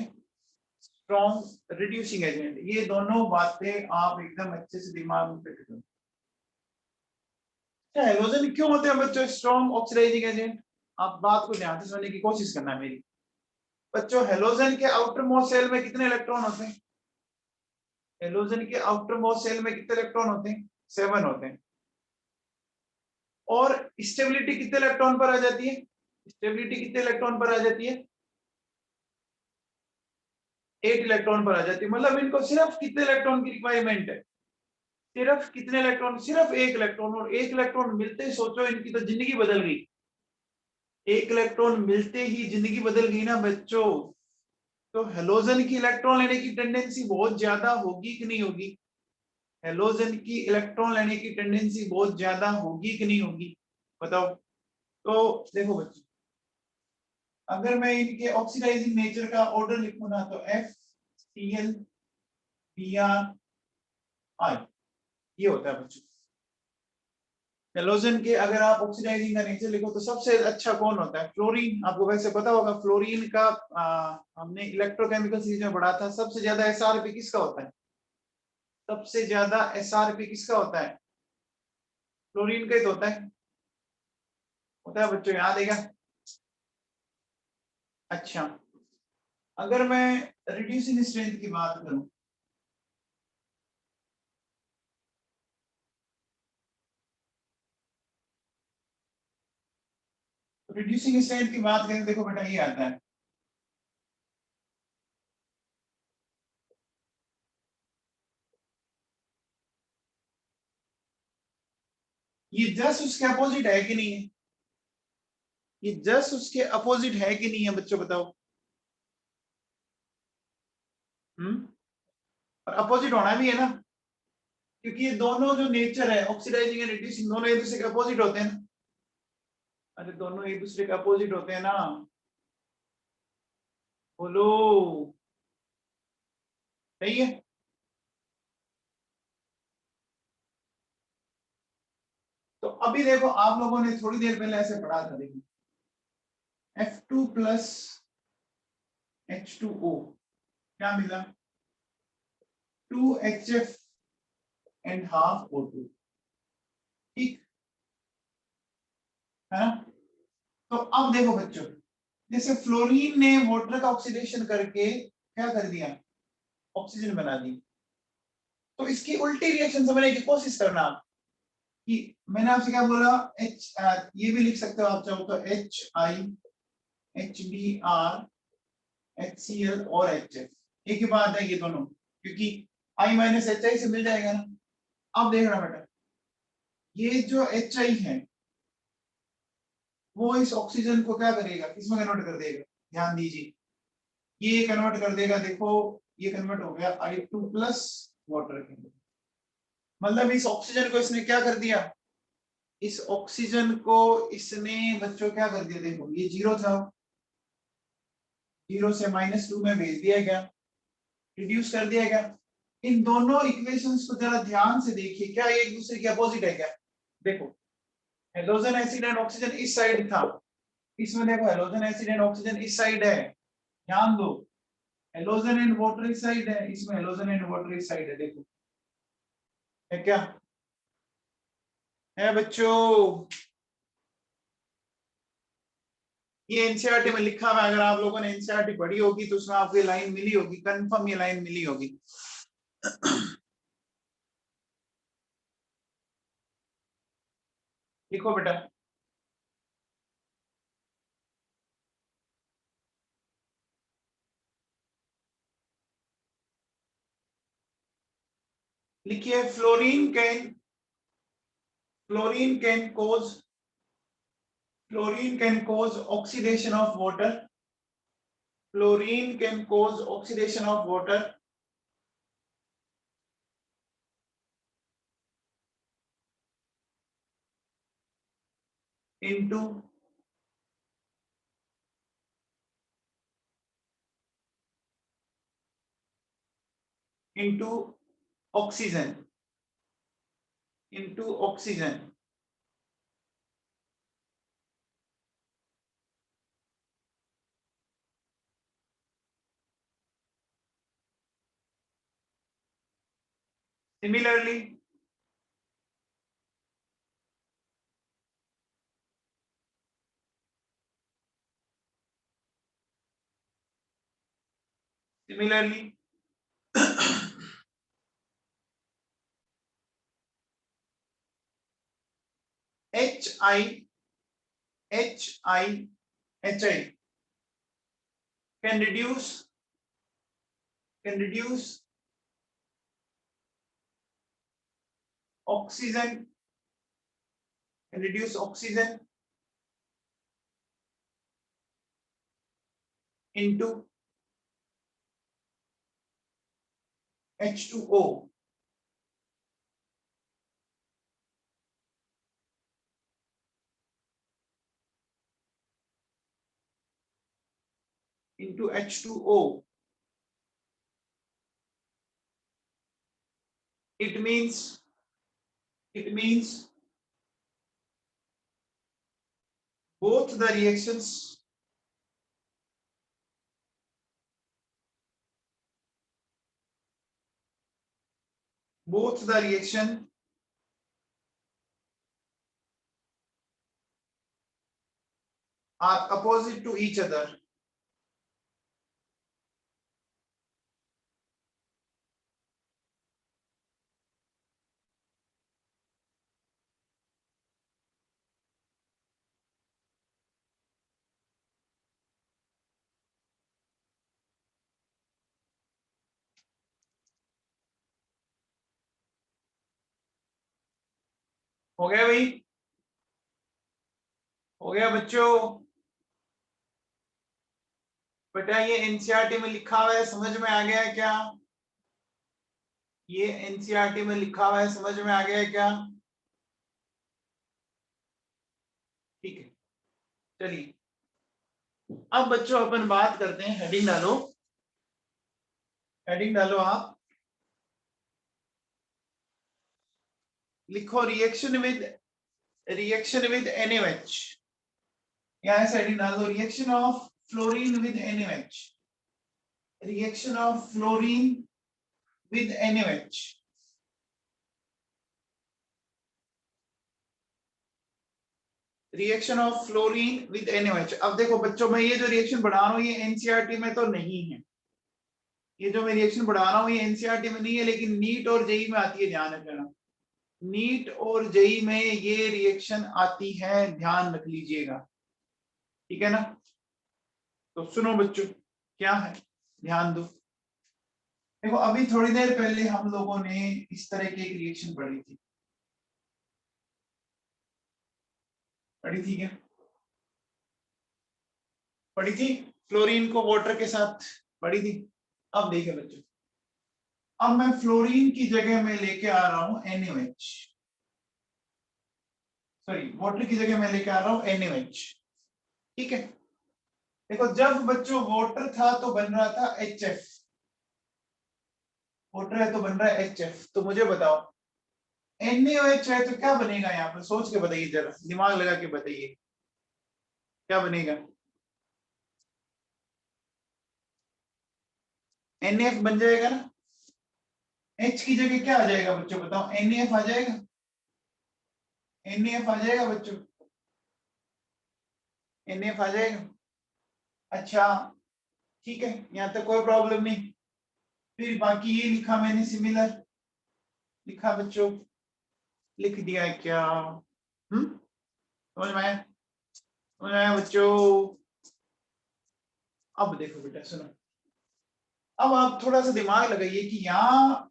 Strong reducing agent. ये दोनों बातें आप एकदम अच्छे से दिमाग में फिट करो। क्या हेलोजन क्यों होते हैं बच्चों स्ट्रॉन्ग ऑक्सीडाइजिंग एजेंट? आप बात को ध्यान से सुनने की कोशिश करना है मेरी। बच्चों हेलोजन के आउटर मोस्ट सेल में कितने इलेक्ट्रॉन होते हैं? हेलोजन के आउटर मोस्ट सेल में कितने इलेक्ट्रॉन होते हैं? 7 होते हैं। और स्टेबिलिटी कितने इलेक्ट्रॉन पर आ जाती है? स्टेबिलिटी कितने इलेक्ट्रॉन पर आ जाती है? 8 इलेक्ट्रॉन पर आ जाती है। मतलब इनको सिर्फ कितने इलेक्ट्रॉन की रिक्वायरमेंट है? सिर्फ कितने इलेक्ट्रॉन? सिर्फ 1 इलेक्ट्रॉन। और 1 इलेक्ट्रॉन मिलते ही सोचो इनकी तो जिंदगी बदल गई। 1 इलेक्ट्रॉन मिलते ही जिंदगी बदल गई ना बच्चों। तो हेलोजन की इलेक्ट्रॉन लेने की टेंडेंसी बहुत ज्यादा होगी कि नहीं होगी? हेलोजन की इलेक्ट्रॉन लेने की टेंडेंसी बहुत ज्यादा होगी कि नहीं होगी? बताओ। तो देखो बच्चों, अगर मैं इनके ऑक्सीडाइजिंग नेचर का ऑर्डर लिखूं ना तो FCl Br I, ये होता है बच्चों। हेलोजन के अगर आप ऑक्सीडाइजिंग का नेचर लिखो तो सबसे अच्छा कौन होता है? फ्लोरीन। आपको वैसे पता होगा फ्लोरीन का हमने इलेक्ट्रोकेमिकल सीरीज में पढ़ा था। सबसे ज्यादा SRP किसका होता है? सबसे ज्यादा SRP किसका होता है? फ्लोरीन का ही तो होता है बच्चों, याद है क्या? अच्छा, अगर मैं रिड्यूसिंग स्ट्रेंथ की बात करूं, रिड्यूसिंग स्ट्रेंथ की बात करें, देखो बेटा ये आता है। ये जस्ट उसके अपोजिट है कि नहीं है? ये जस्ट उसके अपोजिट है कि नहीं है बच्चों, बताओ। और अपोजिट होना भी है ना, क्योंकि ये दोनों जो नेचर है ऑक्सीडाइजिंग एंड रिड्यूसिंग, दोनों एक दूसरे के अपोजिट होते हैं ना। अरे दोनों एक दूसरे के अपोजिट होते हैं ना। बोलो। सही है। तो अभी देखो आप लोगों ने थोड़ी देर पहले ऐसे पढ़ा था, देखो F2 प्लस H2O क्या मिला? 2HF and half O2। ठीक है ना? तो अब देखो बच्चों, जैसे फ्लोरीन ने वाटर का ऑक्सीडेशन करके क्या कर दिया? ऑक्सीजन बना दी। तो इसकी उल्टी रिएक्शन समझने की कोशिश करना आप, कि मैंने आपसे क्या बोला? ये भी लिख सकते हो आप चाहो तो HI HBr HCl और HF, एक ही बात है ये दोनों, क्योंकि I माइनस HI से मिल जाएगा ना। अब देखना बेटा, ये जो HI है वो इस ऑक्सीजन को क्या करेगा? किसमें कन्वर्ट कर देगा? ध्यान दीजिए, ये कन्वर्ट कर देगा। देखो ये कन्वर्ट हो गया I2 प्लस वाटर के अंदर। मतलब इस ऑक्सीजन को इसने क्या कर दिया? इस ऑक्सीजन को इसने बच्चों क्या कर दिया? देखो ये 0 था, 0 से -2 में भेज दिया गया, रिड्यूस कर दिया गया। इन दोनों इक्वेशंस को जरा ध्यान से देखिए, क्या ये एक दूसरे के अपोजिट है क्या? देखो हेलोजन एसिड एंड ऑक्सीजन इस साइड था, इसमें देखो हेलोजन एसिड एंड ऑक्सीजन इस साइड है। ध्यान दो, हेलोजन एंड वाटर इस साइड है, इसमें हेलोजन एंड वाटर इस साइड है। देखो है क्या? है बच्चों? ये एनसीईआरटी में लिखा हुआ है, अगर आप लोगों ने एनसीईआरटी पढ़ी होगी तो उसमें आपको ये लाइन मिली होगी, कंफर्म ये लाइन मिली होगी। लिखो बेटा, लिखिए fluorine can cause oxidation of water. Fluorine can cause oxidation of water into into oxygen, into oxygen. Similarly, HI can reduce oxygen into H2O. Into H2O. It means both the reactions are opposite to each other. हो गया भाई? हो गया बच्चों? बेटा ये NCERT में लिखा हुआ है, समझ में आ गया है क्या? ये एनसीईआरटी में लिखा हुआ है, समझ में आ गया है क्या? ठीक है, चलिए अब बच्चों अपन बात करते हैं। हेडिंग डालो आप, लिखो रिएक्शन विद NaOH। यहाँ से हेडिंग डाल दो, reaction of fluorine with NaOH। Reaction of fluorine with NaOH। Reaction of fluorine with NaOH। अब देखो बच्चों, मैं ये जो रिएक्शन बढ़ा रहा हूँ ये एनसीईआरटी में तो नहीं है। ये जो मैं रिएक्शन बढ़ा रहा हूँ ये एनसीईआरटी में नहीं है, लेकिन नीट और जेई में आती है, ध्यान रखना। नीट और जेई में ये रिएक्शन आती है, ध्यान रख लीजिएगा, ठीक है ना? तो सुनो बच्चों, क्या है, ध्यान दो। देखो अभी थोड़ी देर पहले हम लोगों ने इस तरह की एक रिएक्शन पढ़ी थी, क्या पढ़ी थी? फ्लोरीन को वाटर के साथ पढ़ी थी। अब देखिए बच्चों, अब मैं फ्लोरीन की जगह में लेके आ रहा हूं NaOH, सॉरी वाटर की जगह मैं लेके आ रहा हूं NaOH, ठीक है? देखो जब बच्चों वाटर था तो बन रहा था HF, वाटर है तो बन रहा है HF। तो मुझे बताओ NaOH है तो क्या बनेगा? यहाँ पर सोच के बताइए, जरा दिमाग लगा के बताइए, क्या बनेगा? NaF बन जाएगा ना? H की जगह क्या आ जाएगा बच्चों, बताओ? NaF आ जाएगा, NaF आ जाएगा बच्चों, NaF आ जाएगा। अच्छा ठीक है, यहाँ तक कोई प्रॉब्लम नहीं। फिर बाकी ये लिखा मैंने, सिमिलर लिखा बच्चों, लिख दिया है क्या? समझ में आया? समझ में आया बच्चों? अब देखो बेटा सुनो, अब आप थोड़ा सा दिमाग लगाइए कि यहाँ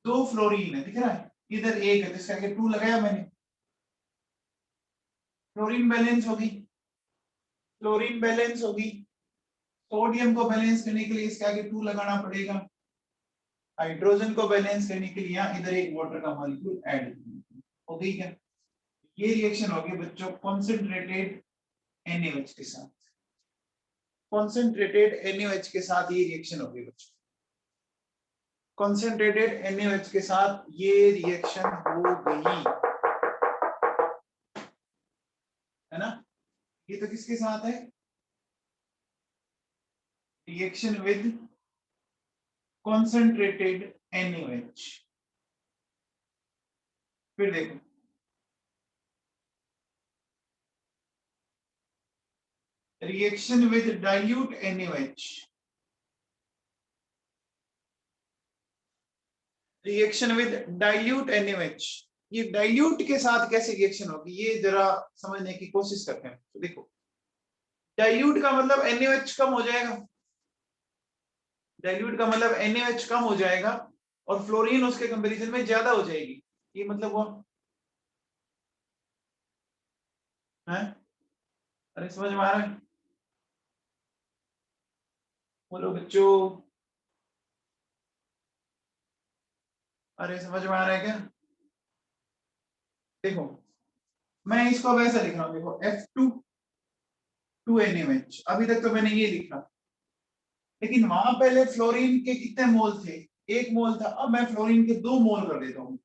दो फ्लोरीन है, दिख रहा है? इधर एक है, जिसका 2 लगाया मैंने, फ्लोरीन बैलेंस होगी, फ्लोरीन बैलेंस होगी। सोडियम को बैलेंस करने के लिए इसके आगे 2 लगाना पड़ेगा। हाइड्रोजन को बैलेंस करने के लिए यहाँ इधर एक वाटर का मॉलिक्यूल ऐड हो गई क्या? ये रिएक्शन होगी बच्चों कॉन्सेंट्रेटेड NaOH के साथ, कॉन्सेंट्रेटेड NaOH के साथ ये रिएक्शन होगी बच्चों, कॉन्सेंट्रेटेड NaOH के साथ ये रिएक्शन हो गई, है ना? ये तो किसके साथ है? रिएक्शन विद concentrated NaOH, फिर देखो, reaction with dilute NaOH, reaction with dilute NaOH, ये डाइल्यूट के साथ कैसे रिएक्शन होगी ये जरा समझने की कोशिश करते हैं। तो देखो, डाइल्यूट का मतलब NaOH कम हो जाएगा, डाइल्यूट का मतलब NaOH कम हो जाएगा और फ्लोरीन उसके कंपैरिजन में ज्यादा हो जाएगी, ये मतलब वो है। अरे समझ में आ रहा है? बोलो बच्चों, अरे समझ में आ रहा है क्या? देखो, मैं इसको वैसा लिख रहा हूँ, देखो F2 2NaOH, अभी तक तो मैंने ये लिखा, लेकिन वहां पहले फ्लोरीन के कितने मोल थे? 1 मोल था। अब मैं फ्लोरीन के 2 मोल कर देता हूँ।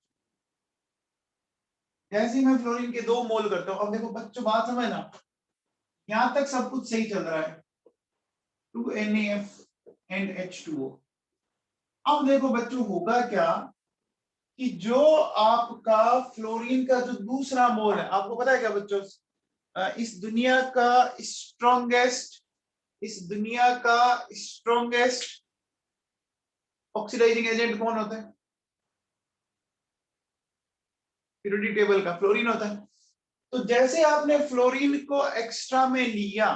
जैसे ही मैं फ्लोरीन के 2 मोल करता हूँ, अब देखो बच्चों बात समझना, यहां तक सब कुछ सही चल रहा है, 2NaF and H2O। अब देखो बच्चों होगा क्या कि जो आपका फ्लोरीन का जो दूसरा मोल है, आपको पता है क्या बच्चों, इस दुनिया का स्ट्रॉन्गेस्ट ऑक्सीडाइजिंग एजेंट कौन होता है? पीरियोडिक टेबल का फ्लोरीन होता है। तो जैसे आपने फ्लोरीन को एक्स्ट्रा में लिया,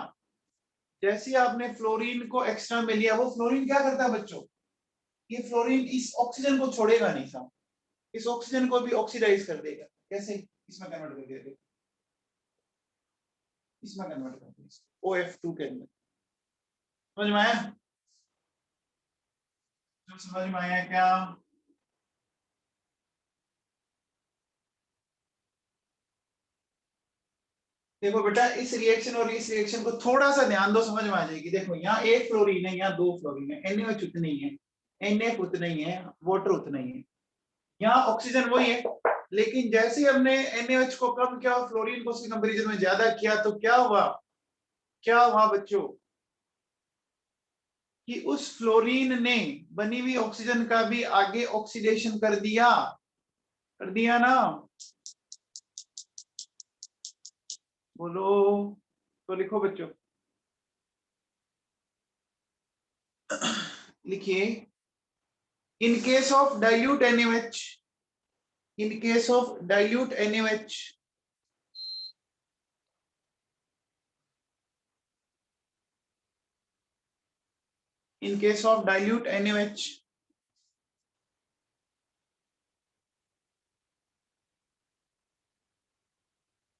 जैसे आपने फ्लोरीन को एक्स्ट्रा में लिया, वो फ्लोरीन क्या करता है बच्चों, ये फ्लोरीन इस ऑक्सीजन को छोड़ेगा नहीं साहब, इस ऑक्सीजन को भी ऑक्सीडाइज कर देगा। कैसे? इसमें कन्वर्ट कर देगा, इसमें कन्वर्ट कर देगा OF2 के अंदर। समझ में आया? जो समझ में आया क्या? देखो बेटा, इस रिएक्शन और इस रिएक्शन को थोड़ा सा ध्यान दो, समझ में आ जाएगी। देखो यहाँ 1 फ्लोरीन है, यहाँ 2 फ्लोरीन है, NaOH उतना ही है, NF उतना ही है, वाटर उतना ही है, यहाँ ऑक्सीजन वही है। लेकिन जैसे ही हमने NaOH को कम किया, फ्लोरीन को उसके कंपेरिजन में ज्यादा किया, तो क्या हुआ? क्या हुआ बच्चों कि उस फ्लोरीन ने बनी हुई ऑक्सीजन का भी आगे ऑक्सीडेशन कर दिया ना? बोलो, तो लिखो बच्चों, लिखिए, in case of dilute NaOH, in case of dilute NaOH, in case of dilute NaOH,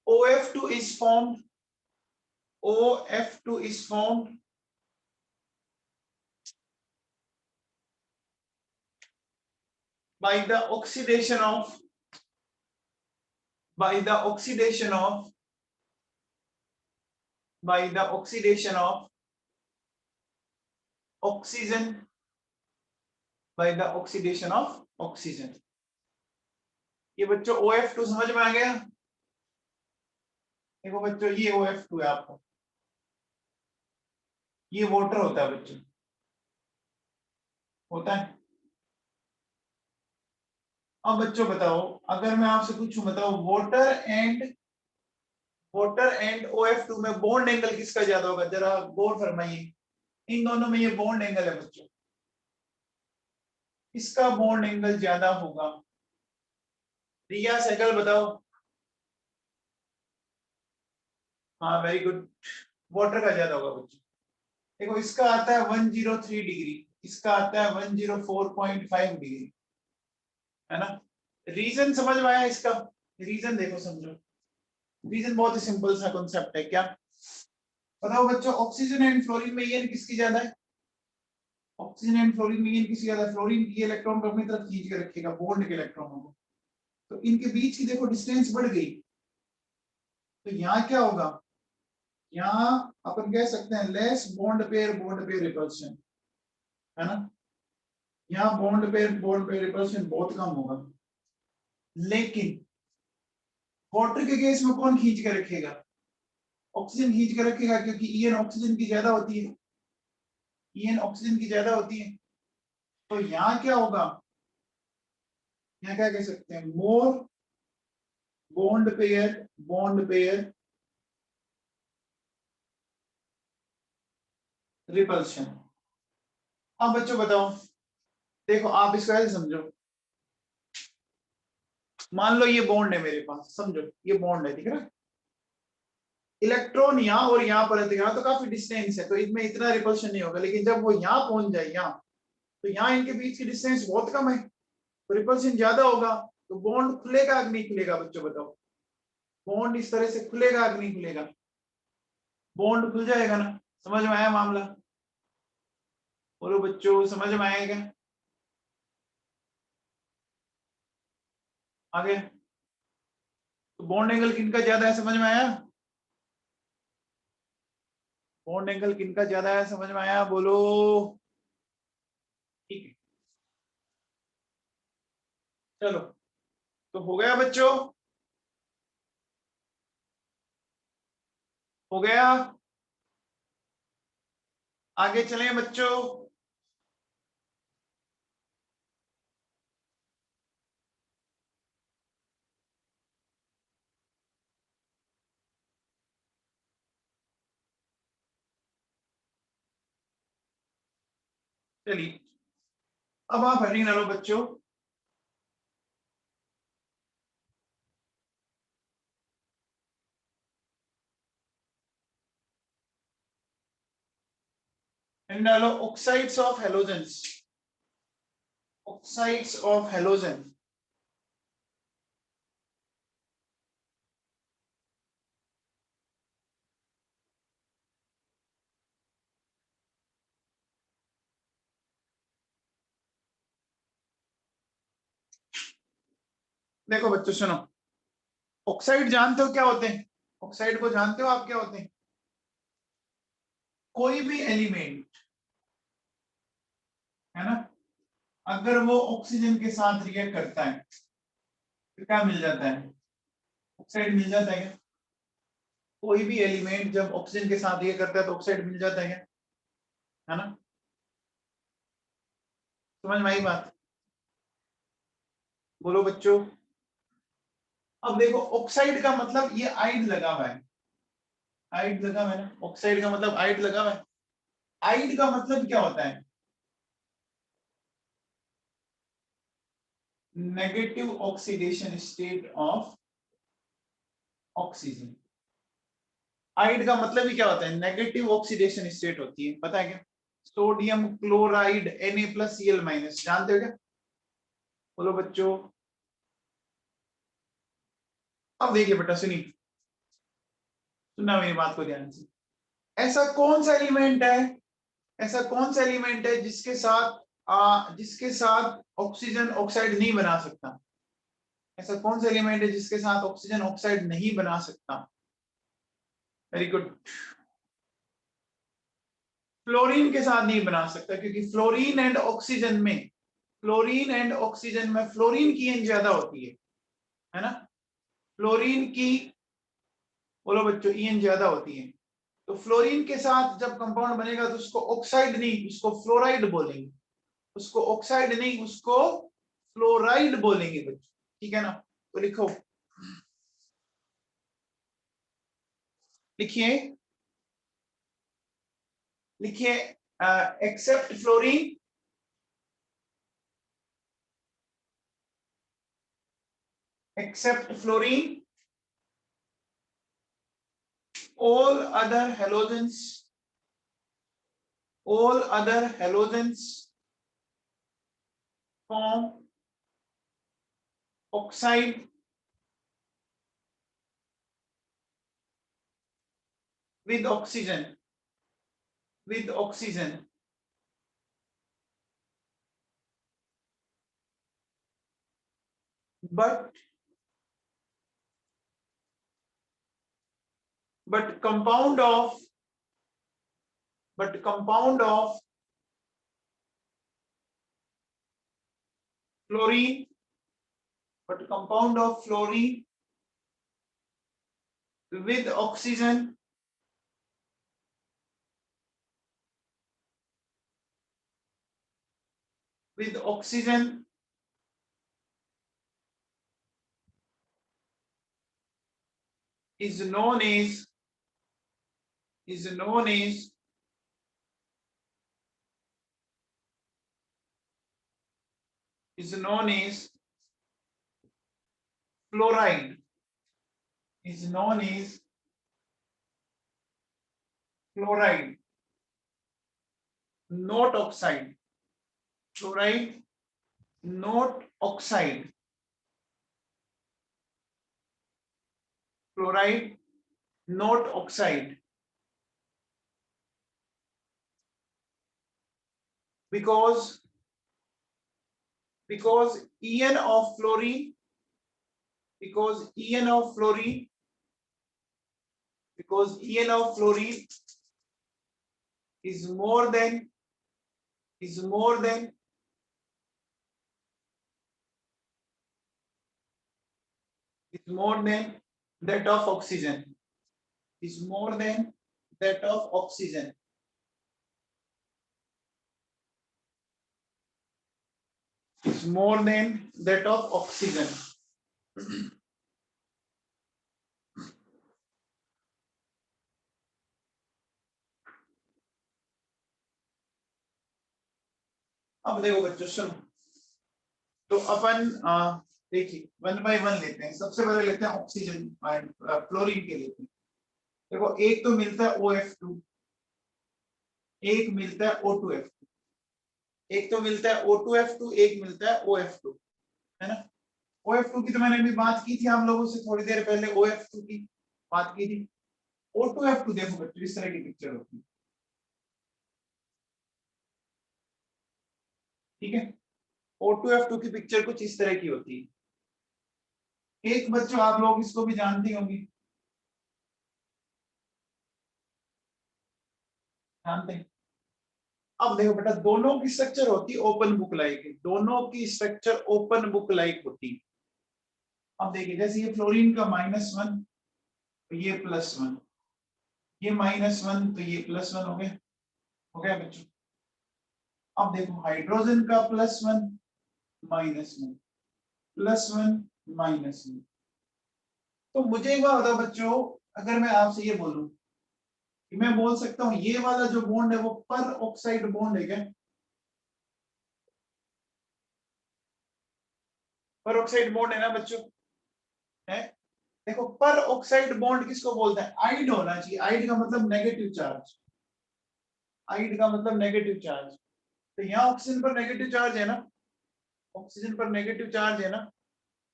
OF2 is formed, OF2 is formed by the oxidation of, by the oxidation of, by the oxidation of oxygen, by the oxidation of oxygen। ये बच्चों OF2 समझ में आ गया? देखो बच्चों, ये OF2 है आपको, ये वाटर होता है बच्चों, होता है। अब बच्चों बताओ, अगर मैं आपसे पूछूं, बताओ वाटर एंड OF2 में बॉन्ड एंगल किसका ज्यादा होगा? जरा गौर फरमाइए, इन दोनों में ये बॉन्ड एंगल है बच्चों, इसका बॉन्ड एंगल ज्यादा होगा। रिया सहगल बताओ। हाँ वेरी गुड, वाटर का ज्यादा होगा बच्चों। देखो इसका आता है 103 डिग्री, इसका आता है 104.5 डिग्री, है ना? रीजन समझ में आया इसका? रीजन देखो, समझो, रीजन बहुत ही सिंपल सा कॉन्सेप्ट है। क्या बताओ बच्चों, ऑक्सीजन एंड फ्लोरीन में ये किसकी ज्यादा है? ऑक्सीजन एंड फ्लोरीन में ये किसकी ज्यादा है? फ्लोरीन की इलेक्ट्रॉन को अपनी तरफ खींच के रखेगा, बॉन्ड के इलेक्ट्रॉनों को, तो इनके बीच की देखो डिस्टेंस बढ़ गई। तो यहाँ क्या होगा, यहाँ अपन कह सकते हैं लेस बॉन्ड पेयर रिपल्शन, है ना? यहाँ बॉन्ड पेयर रिपल्शन बहुत कम होगा। लेकिन वाटर के केस में कौन खींच के रखेगा? ऑक्सीजन खींच के रखेगा, क्योंकि ईएन ऑक्सीजन की ज्यादा होती है, ईएन ऑक्सीजन की ज्यादा होती है। तो यहाँ क्या होगा, यहाँ क्या कह सकते हैं, मोर बॉन्ड पेयर रिपल्शन। अब बच्चों बताओ, देखो आप इसको ऐसे समझो, मान लो ये बॉन्ड है मेरे पास, समझो ये बॉन्ड है, ठीक है ना, इलेक्ट्रॉन यहाँ और यहाँ पर है, तो यहाँ तो काफी डिस्टेंस है, तो इसमें इतना रिपल्शन नहीं होगा, लेकिन जब वो यहाँ पहुंच जाए यहाँ, तो यहाँ इनके बीच की डिस्टेंस बहुत कम है, तो रिपल्शन ज्यादा होगा, तो बॉन्ड खुलेगा कि नहीं खुलेगा बच्चों बताओ, बॉन्ड इस तरह से खुलेगा कि नहीं खुलेगा, बॉन्ड खुल जाएगा ना। समझ में आया मामला, बोलो बच्चों समझ में आएगा, आगे तो बॉन्ड एंगल किनका ज्यादा है समझ में आया, बॉन्ड एंगल किनका ज्यादा है समझ में आया, बोलो। ठीक है, चलो तो हो गया बच्चों, हो गया, आगे चलें बच्चों। चलिए अब आप हेडिंग डालो बच्चों, हेडिंग डालो oxides of halogens, oxides of halogen. देखो बच्चों सुनो, ऑक्साइड जानते हो क्या होते हैं, ऑक्साइड को जानते हो आप क्या होते हैं, कोई भी एलिमेंट है ना, अगर वो ऑक्सीजन के साथ रिएक्ट करता है तो क्या मिल जाता है, ऑक्साइड मिल जाता है क्या, कोई भी एलिमेंट जब ऑक्सीजन के साथ रिएक्ट करता है तो ऑक्साइड मिल जाता है क्या, है ना, समझ में आई बात, बोलो बच्चों। अब देखो ऑक्साइड का मतलब ये आइड लगा हुआ है, आइड लगा हुआ है ना, ऑक्साइड का मतलब आइड लगा हुआ है, आइड का मतलब क्या होता है, negative oxidation state of oxygen. आइड का मतलब ही क्या होता है, नेगेटिव ऑक्सीडेशन स्टेट होती है, पता है क्या, सोडियम क्लोराइड Na+Cl- जानते हो क्या, बोलो बच्चों। अब देखिए बेटा सुनिए, सुनना मेरी बात को ध्यान से, ऐसा कौन सा एलिमेंट है, ऐसा कौन सा एलिमेंट है जिसके साथ ऑक्सीजन ऑक्साइड नहीं बना सकता, ऐसा कौन सा एलिमेंट है जिसके साथ ऑक्सीजन ऑक्साइड नहीं बना सकता, वेरी गुड, फ्लोरीन के साथ नहीं बना सकता, क्योंकि फ्लोरीन एंड ऑक्सीजन में फ्लोरीन की एन ज्यादा होती है ना, फ्लोरीन की, बोलो बच्चों ईएन ज्यादा होती है, तो फ्लोरीन के साथ जब कंपाउंड बनेगा तो उसको ऑक्साइड नहीं, उसको फ्लोराइड बोलेंगे, उसको ऑक्साइड नहीं, उसको फ्लोराइड बोलेंगे बच्चों, ठीक है ना, तो लिखो, लिखिए, लिखिए, except fluorine, except fluorine, all other halogens, all other halogens form oxide with oxygen, with oxygen, but but compound of but compound of fluorine, but compound of fluorine with oxygen, with oxygen is known as is known as is known as fluoride, is known as fluoride, not oxide. Fluoride, not oxide. Fluoride, not oxide. Because En of fluorine, because En of fluorine, because En of fluorine is more than is more than that of oxygen, is more than that of oxygen. Is more than that of oxygen. अब देखो बच्चों सुनो, तो अपन देखिए one by one लेते हैं। सबसे पहले लेते हैं ऑक्सीजन फ्लोरीन के लेते हैं। देखो एक तो मिलता है OF2, एक मिलता है O2F2, एक तो मिलता है O2F2, एक मिलता है OF2, है ना। OF2 की तो मैंने अभी बात की थी हम लोगों से थोड़ी देर पहले, OF2 की बात की थी। O2F2 देखो बच्चों इस तरह की पिक्चर होती है, ठीक है। O2F2 की पिक्चर कुछ इस तरह की होती है। एक बच्चों आप लोग इसको भी जानती होंगी, जानते हैं। अब देखो बेटा दोनों की स्ट्रक्चर होती है ओपन बुक लाइक, दोनों की स्ट्रक्चर ओपन बुक लाइक होती है। अब देखिए जैसे ये फ्लोरीन का -1 तो ये +1, ये -1 तो ये +1 हो गया बच्चों। अब देखो हाइड्रोजन का +1 -1 +1 -1। तो मुझे एक बात बताओ बच्चों, अगर मैं आपसे ये बोलूं कि मैं बोल सकता हूं ये वाला जो बॉन्ड है वो पर ऑक्साइड बॉन्ड है क्या? पर ऑक्साइड बॉन्ड है ना बच्चों, है। देखो पर ऑक्साइड बॉन्ड किसको बोलते हैं? आइड होना चाहिए। आइड का मतलब नेगेटिव चार्ज, आइड का मतलब नेगेटिव चार्ज। तो यहाँ ऑक्सीजन पर नेगेटिव चार्ज है ना, ऑक्सीजन पर नेगेटिव चार्ज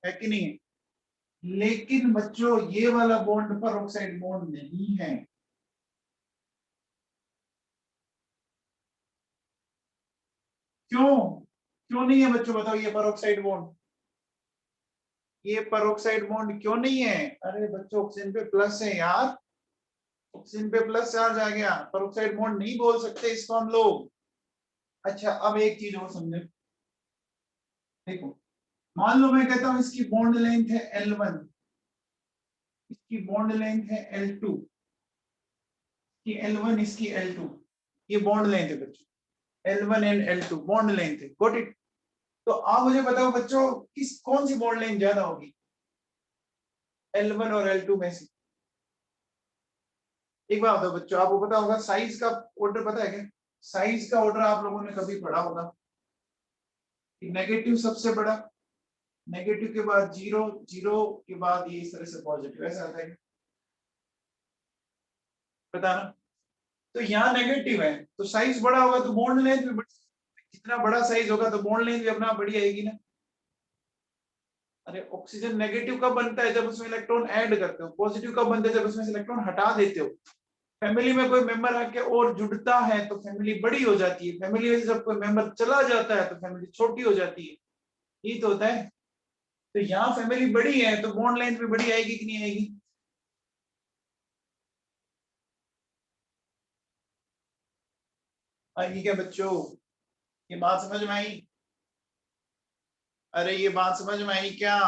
है कि नहीं है? लेकिन बच्चों ये वाला बॉन्ड पर ऑक्साइड बॉन्ड नहीं है। क्यों क्यों नहीं है बच्चों, बताओ ये पर ऑक्साइड बॉन्ड, ये पर ऑक्साइड बॉन्ड क्यों नहीं है? अरे बच्चों ऑक्सीजन पे प्लस है यार, ऑक्सीजन पे प्लस चार्ज आ गया, पर ऑक्साइड बॉन्ड नहीं बोल सकते इसको हम लोग। अच्छा अब एक चीज और समझे, देखो मान लो मैं कहता हूं इसकी बॉन्ड लेंथ है L1, इसकी बॉन्ड लेंथ है L2, कि L1 इसकी L2, ये बॉन्ड लेंथ है बच्चों, L1 and L2 bond length है, गॉट इट। तो आप मुझे बताओ बच्चों किस कौन सी बॉन्ड लेंथ ज्यादा होगी L1 और L2 में से? एक बात बताओ बच्चों, आपको पता होगा साइज का ऑर्डर पता है क्या? साइज का ऑर्डर आप लोगों ने कभी पढ़ा होगा कि नेगेटिव सबसे बड़ा, नेगेटिव के बाद जीरो, जीरो के बाद ये इस तरह से पॉजिटिव, ऐसा आता है पता ना। तो यहाँ नेगेटिव है तो साइज बड़ा होगा तो बॉन्ड लेंथ भी बड़ी, जितना बड़ा साइज होगा तो बॉन्ड लेंथ भी अपना बड़ी आएगी ना। अरे ऑक्सीजन नेगेटिव कब बनता है? जब उसमें इलेक्ट्रॉन ऐड करते हो। पॉजिटिव कब बनता है? जब उसमें से इलेक्ट्रॉन हटा देते हो। फैमिली में कोई मेंबर आके और जुड़ता है तो फैमिली बड़ी हो जाती है, फैमिली में से जब कोई मेंबर चला जाता है तो फैमिली छोटी हो जाती है, ये तो होता है। तो यहाँ फैमिली बड़ी है तो बॉन्ड लेंथ भी बड़ी आएगी कि नहीं आएगी? आएगी क्या बच्चों? ये बात समझ में आई? अरे ये बात समझ में आई क्या?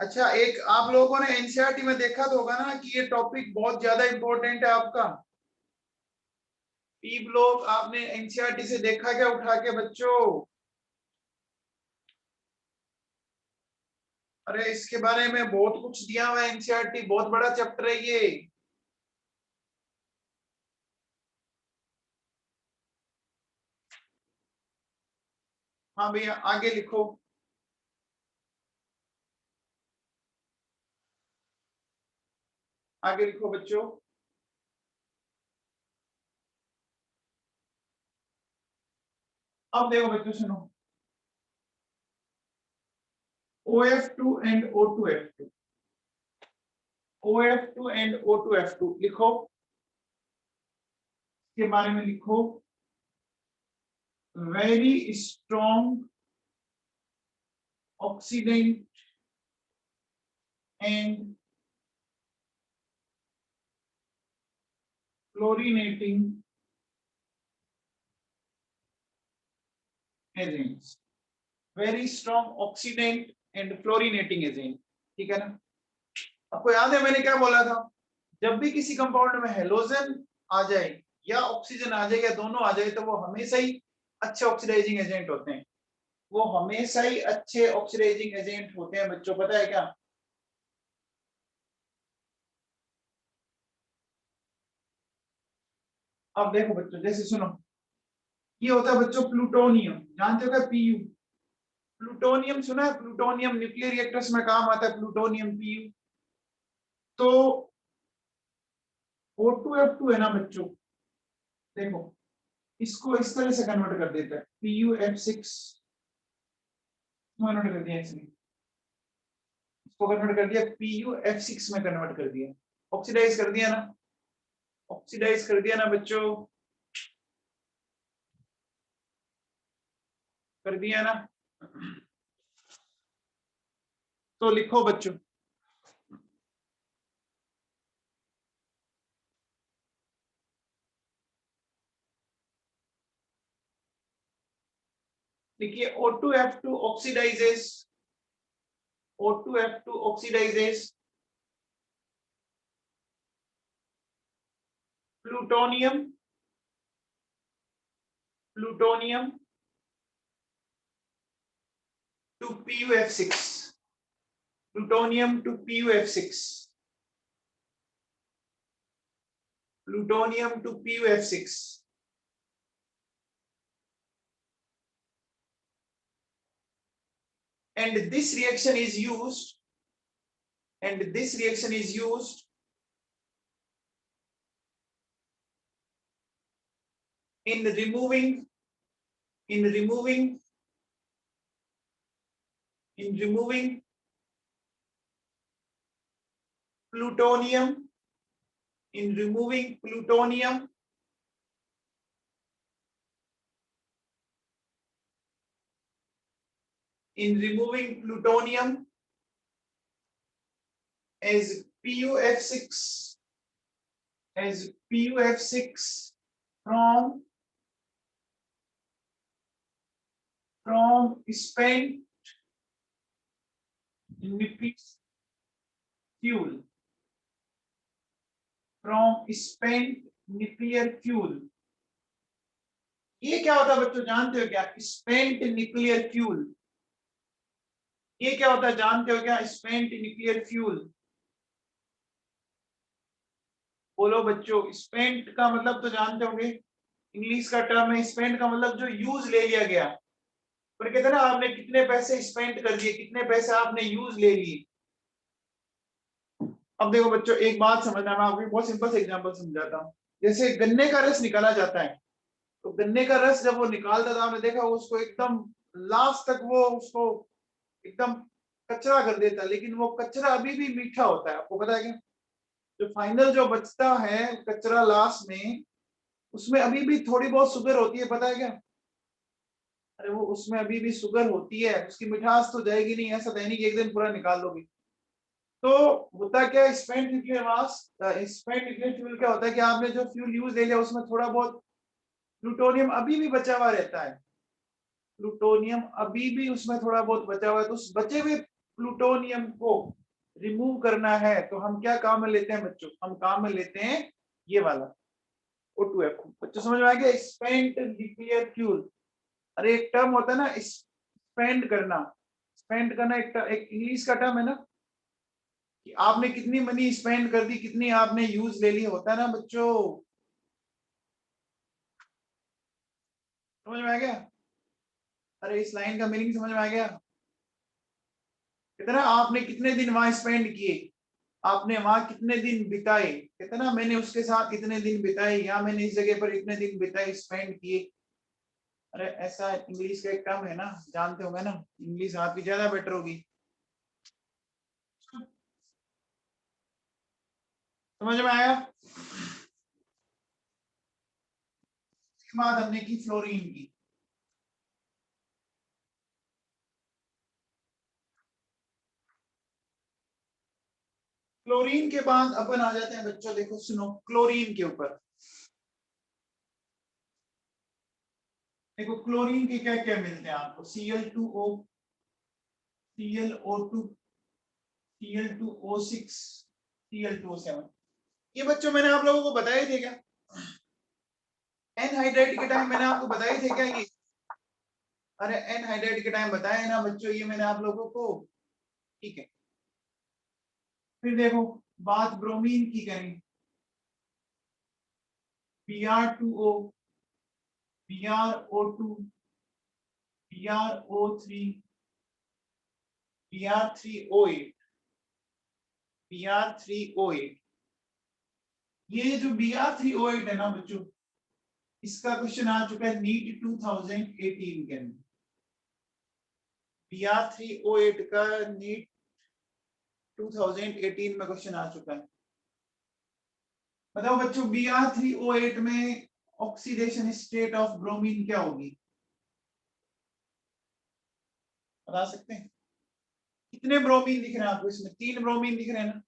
अच्छा एक आप लोगों ने एनसीईआरटी में देखा तो होगा ना कि ये टॉपिक बहुत ज्यादा इंपॉर्टेंट है आपका। पी ब्लॉक आपने एनसीईआरटी से देखा क्या उठा के बच्चों? अरे इसके बारे में बहुत कुछ दिया हुआ है, एनसीईआरटी बहुत बड़ा चैप्टर है ये। हाँ भैया आगे लिखो। आगे लिखो बच्चों। अब देखो बच्चों सुनो, OF2 and O2F2, OF2 and O2F2 लिखो, के बारे में लिखो। Very strong oxidant and fluorinating agents, very strong oxidant and fluorinating agent, ठीक है ना। आपको याद है मैंने क्या बोला था, जब भी किसी कंपाउंड में हेलोजन आ जाए या ऑक्सीजन आ जाए या दोनों आ जाए तो वो हमेशा ही अच्छे ऑक्सीडाइजिंग एजेंट होते हैं, वो हमेशा ही अच्छे ऑक्सीडाइजिंग एजेंट होते हैं बच्चों, पता है क्या। अब देखो बच्चों जैसे सुनो, ये होता है बच्चों प्लूटोनियम, जानते हो क्या पीयू, प्लूटोनियम सुना है, प्लूटोनियम न्यूक्लियर रिएक्टर्स में काम आता है प्लूटोनियम पीयू। तो O2F2 है ना बच्चों, देखो इसको इस तरह से कन्वर्ट कर देता है, PuF6 कन्वर्ट कर दिया इसने, इसको कन्वर्ट कर दिया PuF6 में कन्वर्ट कर दिया, ऑक्सीडाइज कर दिया ना, ऑक्सीडाइज कर दिया ना बच्चों, कर दिया ना। तो लिखो बच्चों, देखिए O2F2 oxidises, O2F2 oxidises plutonium, plutonium to PuF6, plutonium to PuF6, plutonium to PuF6, and this reaction is used, and this reaction is used in removing, in removing, in removing plutonium, in removing plutonium in removing plutonium as PuF6, as PuF6 from spent nuclear fuel, from spent nuclear fuel। ये क्या होता है बच्चों जानते हो क्या, spent nuclear fuel, ये क्या होता है जानते हो क्या, स्पेंट न्यूक्लियर फ्यूल। बोलो बच्चों, स्पेंट का मतलब तो जानते होंगे, इंग्लिश का टर्म है स्पेंट का मतलब जो यूज ले लिया गया, पर कहते हैं ना आपने कितने पैसे स्पेंड कर दिए, कितने पैसे आपने यूज ले लिए। अब देखो बच्चों एक बात समझना, मैं आपको बहुत सिंपल से एग्जांपल समझाता हूँ। जैसे गन्ने का रस निकाला जाता है, तो गन्ने का रस जब वो निकालता था आपने देखा उसको एकदम लास्ट तक वो उसको एकदम कचरा कर देता है, लेकिन वो कचरा अभी भी मीठा होता है, आपको पता है क्या। जो फाइनल जो बचता है कचरा लास्ट में, उसमें अभी भी थोड़ी बहुत शुगर होती है, पता है क्या। अरे वो उसमें अभी भी शुगर होती है, उसकी मिठास तो जाएगी नहीं, ऐसा तो नहीं कि एक दिन पूरा निकाल लोगे। तो होता क्या है, spent nuclear mass, spent nuclear fuel क्या होता है कि आपने जो फ्यूल यूज ले लिया उसमें थोड़ा बहुत प्लूटोनियम अभी भी बचा हुआ रहता है, प्लूटोनियम अभी भी उसमें थोड़ा बहुत बचा हुआ है, तो उस बचे हुए प्लूटोनियम को रिमूव करना है तो हम क्या काम में लेते हैं बच्चों, हम काम में लेते हैं ये वाला O2F। बच्चों समझ में आ गया, स्पेंट न्यूक्लियर फ्यूल। अरे एक टर्म होता है ना स्पेंड करना, स्पेंड करना एक इंग्लिश का टर्म है ना, कि आपने कितनी मनी स्पेंड कर दी, कितनी आपने यूज ले ली, होता है ना बच्चों। समझ में आ गया? अरे इस लाइन का मीनिंग समझ में आ गया? कितना आपने कितने दिन वहां स्पेंड किए, आपने वहां कितने दिन बिताए, कितना मैंने उसके साथ इतने दिन बिताए, या मैंने इस जगह पर इतने दिन बिताए, स्पेंड किए। अरे ऐसा इंग्लिश का एक टर्म है ना, जानते होंगे ना, इंग्लिश आपकी ज्यादा बेटर होगी। समझ में आया? इसके बाद हमने की फ्लोरीन की। क्लोरीन के बाद अपन आ जाते हैं बच्चों, देखो सुनो, क्लोरीन के ऊपर। देखो क्लोरीन के क्या क्या मिलते हैं आपको, Cl2O, ClO2, Cl2O6, Cl2O7। ये बच्चों मैंने आप लोगों को बताया थे क्या? एनहाइड्राइड के टाइम मैंने आपको बताए थे क्या ये? अरे एनहाइड्राइड के टाइम बताया ना बच्चों ये मैंने आप लोगों को। ठीक है, फिर देखो बात ब्रोमीन की करें, Br2O, BrO2, BrO3, Br3O8, Br3O8। ये जो Br3O8 है ना बच्चों, इसका क्वेश्चन आ चुका है नीट 2018 के अंदर। Br3O8 का नीट 2018 में क्वेश्चन आ चुका है। बताओ बच्चों Br3O8 में ऑक्सीडेशन स्टेट ऑफ ब्रोमीन क्या होगी, बता सकते हैं? कितने ब्रोमीन दिख रहे हैं आपको इसमें? 3 ब्रोमीन दिख रहे हैं ना,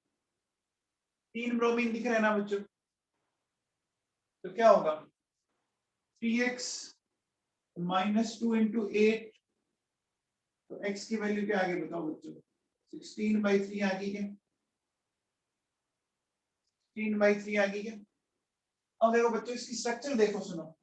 3 ब्रोमीन दिख रहे हैं ना बच्चों। तो क्या होगा, 3x -2 इंटू 8, तो x की वैल्यू क्या आ गई बताओ बच्चों? 16/3 आ गई क्या? 16/3 आ गई क्या? अब देखो बच्चों इसकी स्ट्रक्चर देखो, सुनो।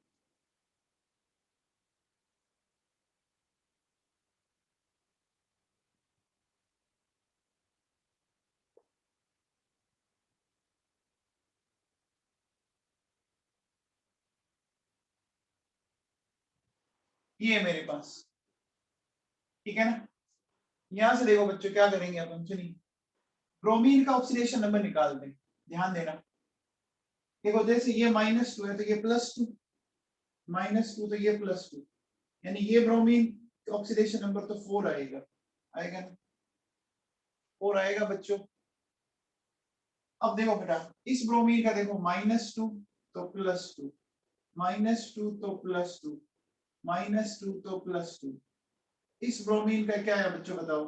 ये है मेरे पास, ठीक है ना। यहां से देखो बच्चों क्या करेंगे अपन, सुनिए। ब्रोमीन का ऑक्सीडेशन नंबर निकालते हैं, ध्यान देना। देखो जैसे ये -2 है तो ये +2, -2 तो ये +2, यानी ये ब्रोमीन ऑक्सीडेशन नंबर तो 4 आएगा, आएगा ना? 4 आएगा बच्चों। अब देखो बेटा, इस ब्रोमीन का देखो -2 तो +2, -2 तो +2, -2 तो +2। इस ब्रोमीन का क्या है बच्चों बताओ?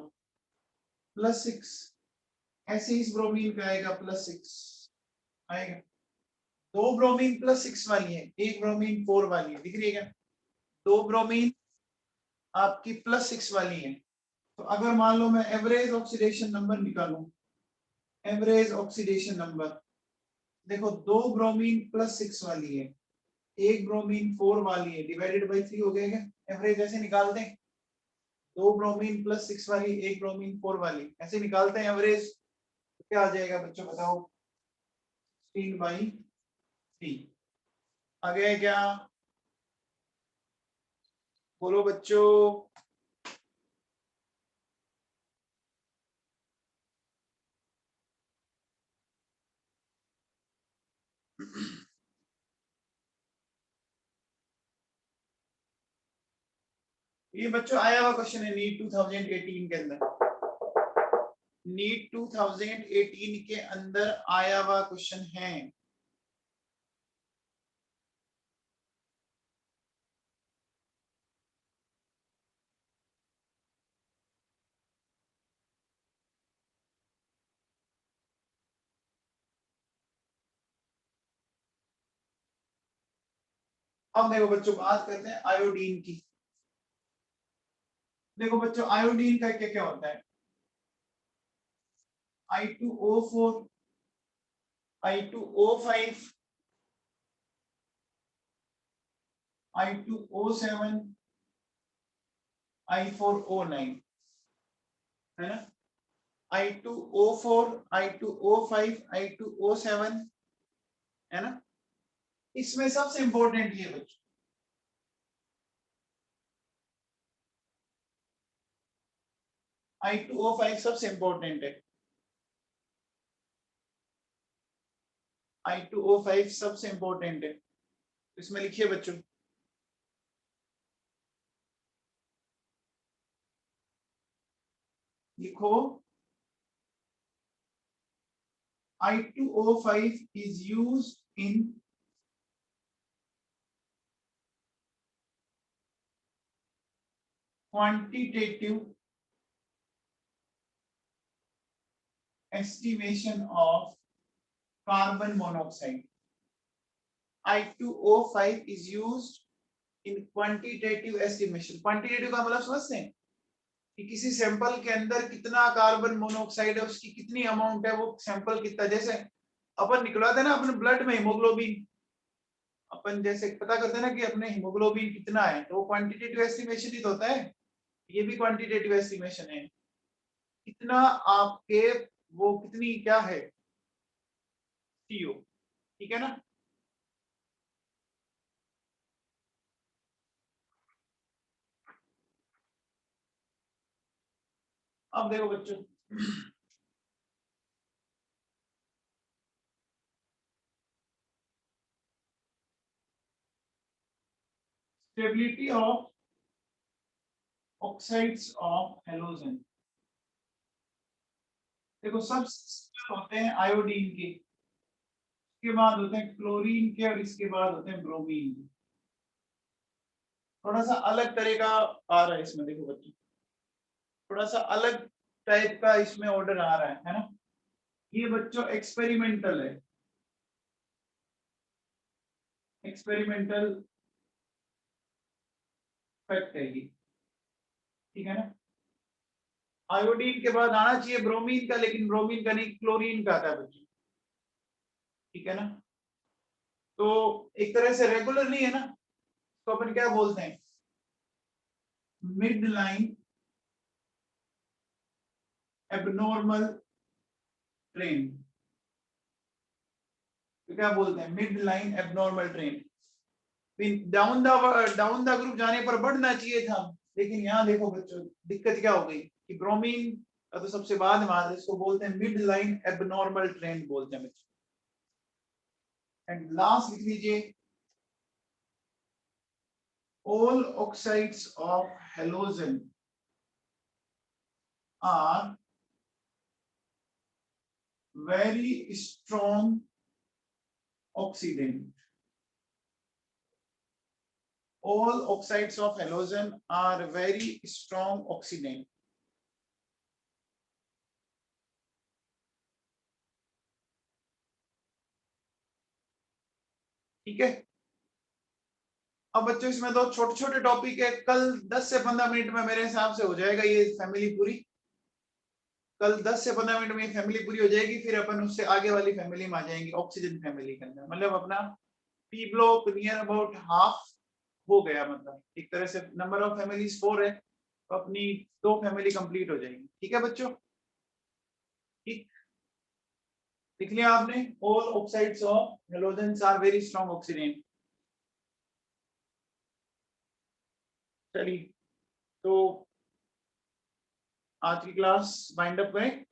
+6। ऐसे इस ब्रोमीन का आएगा +6, आएगा। 2 ब्रोमीन +6 वाली है, एक ब्रोमीन 4 वाली है, दिख रही है क्या? 2 ब्रोमीन आपकी +6 वाली है। तो अगर मान लो मैं एवरेज ऑक्सीडेशन नंबर निकालूं, एवरेज ऑक्सीडेशन नंबर, देखो 2 ब्रोमीन +6 वाली है, एक ब्रोमीन 4 वाली है, डिवाइडेड बाई 3 हो गया क्या? एवरेज ऐसे निकालते हैं, 2 ब्रोमीन +6 वाली, एक ब्रोमीन 4 वाली, ऐसे निकालते हैं एवरेज। तो क्या आ जाएगा बच्चों बताओ? 16/3 आ गया है क्या? बोलो बच्चों। ये बच्चों आया हुआ क्वेश्चन है नीट 2018 के अंदर, नीट 2018 के अंदर आया हुआ क्वेश्चन है। अब देखो बच्चों बात करते हैं आयोडीन की। देखो बच्चों आयोडीन का क्या क्या होता है, I2O4, I2O5, I2O7, I4O9। है ना, I2O4, I2O5, I2O7, है ना। इसमें सबसे इंपॉर्टेंट ये बच्चों I2O5 सबसे इंपॉर्टेंट है, I2O5 सबसे इंपॉर्टेंट है। इसमें लिखिए बच्चों, लिखो I2O5 is used in quantitative estimation of carbon monoxide. I2O5 is used in quantitative estimation. Quantitative का मतलब समझते हैं कि किसी सैंपल के अंदर कितना कार्बन मोनोऑक्साइड है, उसकी कितनी अमाउंट है, वो सैंपल कितना, जैसे अपन निकलवाते हैं ना अपने ब्लड में हीमोग्लोबिन, अपन जैसे पता करते हैं ना कि अपने हीमोग्लोबिन कितना है, तो वो क्वांटिटेटिव एस्टिमेशन ही तो होता है। ये भी क्वांटिटेटिव एस्टिमेशन है, कितना आपके वो कितनी क्या है सीओ, ठीक है ना। अब देखो बच्चों, stability of oxides of halogen. देखो सब होते हैं आयोडीन के, इसके बाद होते हैं क्लोरीन के, और इसके बाद होते हैं ब्रोमीन के। थोड़ा सा अलग तरह का आ रहा है इसमें, देखो बच्चों थोड़ा सा अलग टाइप का इसमें ऑर्डर आ रहा है ना। ये बच्चों एक्सपेरिमेंटल है, एक्सपेरिमेंटल फैक्ट है ये, ठीक है ना। आयोडीन के बाद आना चाहिए ब्रोमीन का, लेकिन ब्रोमीन का नहीं, क्लोरीन का आता है बच्चों, ठीक है ना। तो एक तरह से रेगुलर नहीं है ना, तो अपन क्या बोलते हैं, मिड लाइन एबनॉर्मल ट्रेन, तो क्या बोलते हैं, mid line abnormal train. Down the group जाने पर बढ़ना चाहिए था, लेकिन यहाँ देखो बच्चों दिक्कत क्या हो गई कि ब्रोमीन का तो सबसे बाद में आता है, इसको बोलते हैं मिड लाइन एबनॉर्मल ट्रेन बोलते हैं बच्चों। एंड लास्ट लिख लीजिए, all oxides of halogen are very strong oxidant. All oxides of halogen are very strong oxidant. ठीक है। अब बच्चों इसमें तो छोटे छोटे टॉपिक है, कल 10 से 15 मिनट में मेरे हिसाब से हो जाएगा ये फैमिली पूरी। कल 10 से 15 मिनट में फैमिली पूरी हो जाएगी, फिर अपन उससे आगे वाली फैमिली में आ जाएंगे, ऑक्सीजन फैमिली के अंदर। मतलब अपना P block near about half हो गया, मतलब एक तरह से नंबर ऑफ फैमिलीज 4 है, तो अपनी 2 फैमिली कंप्लीट हो जाएगी। ठीक है बच्चों, ठीक लिख लिया आपने, all oxides of halogens are very strong oxidant. चलिए तो आज की क्लास वाइंड अप करें।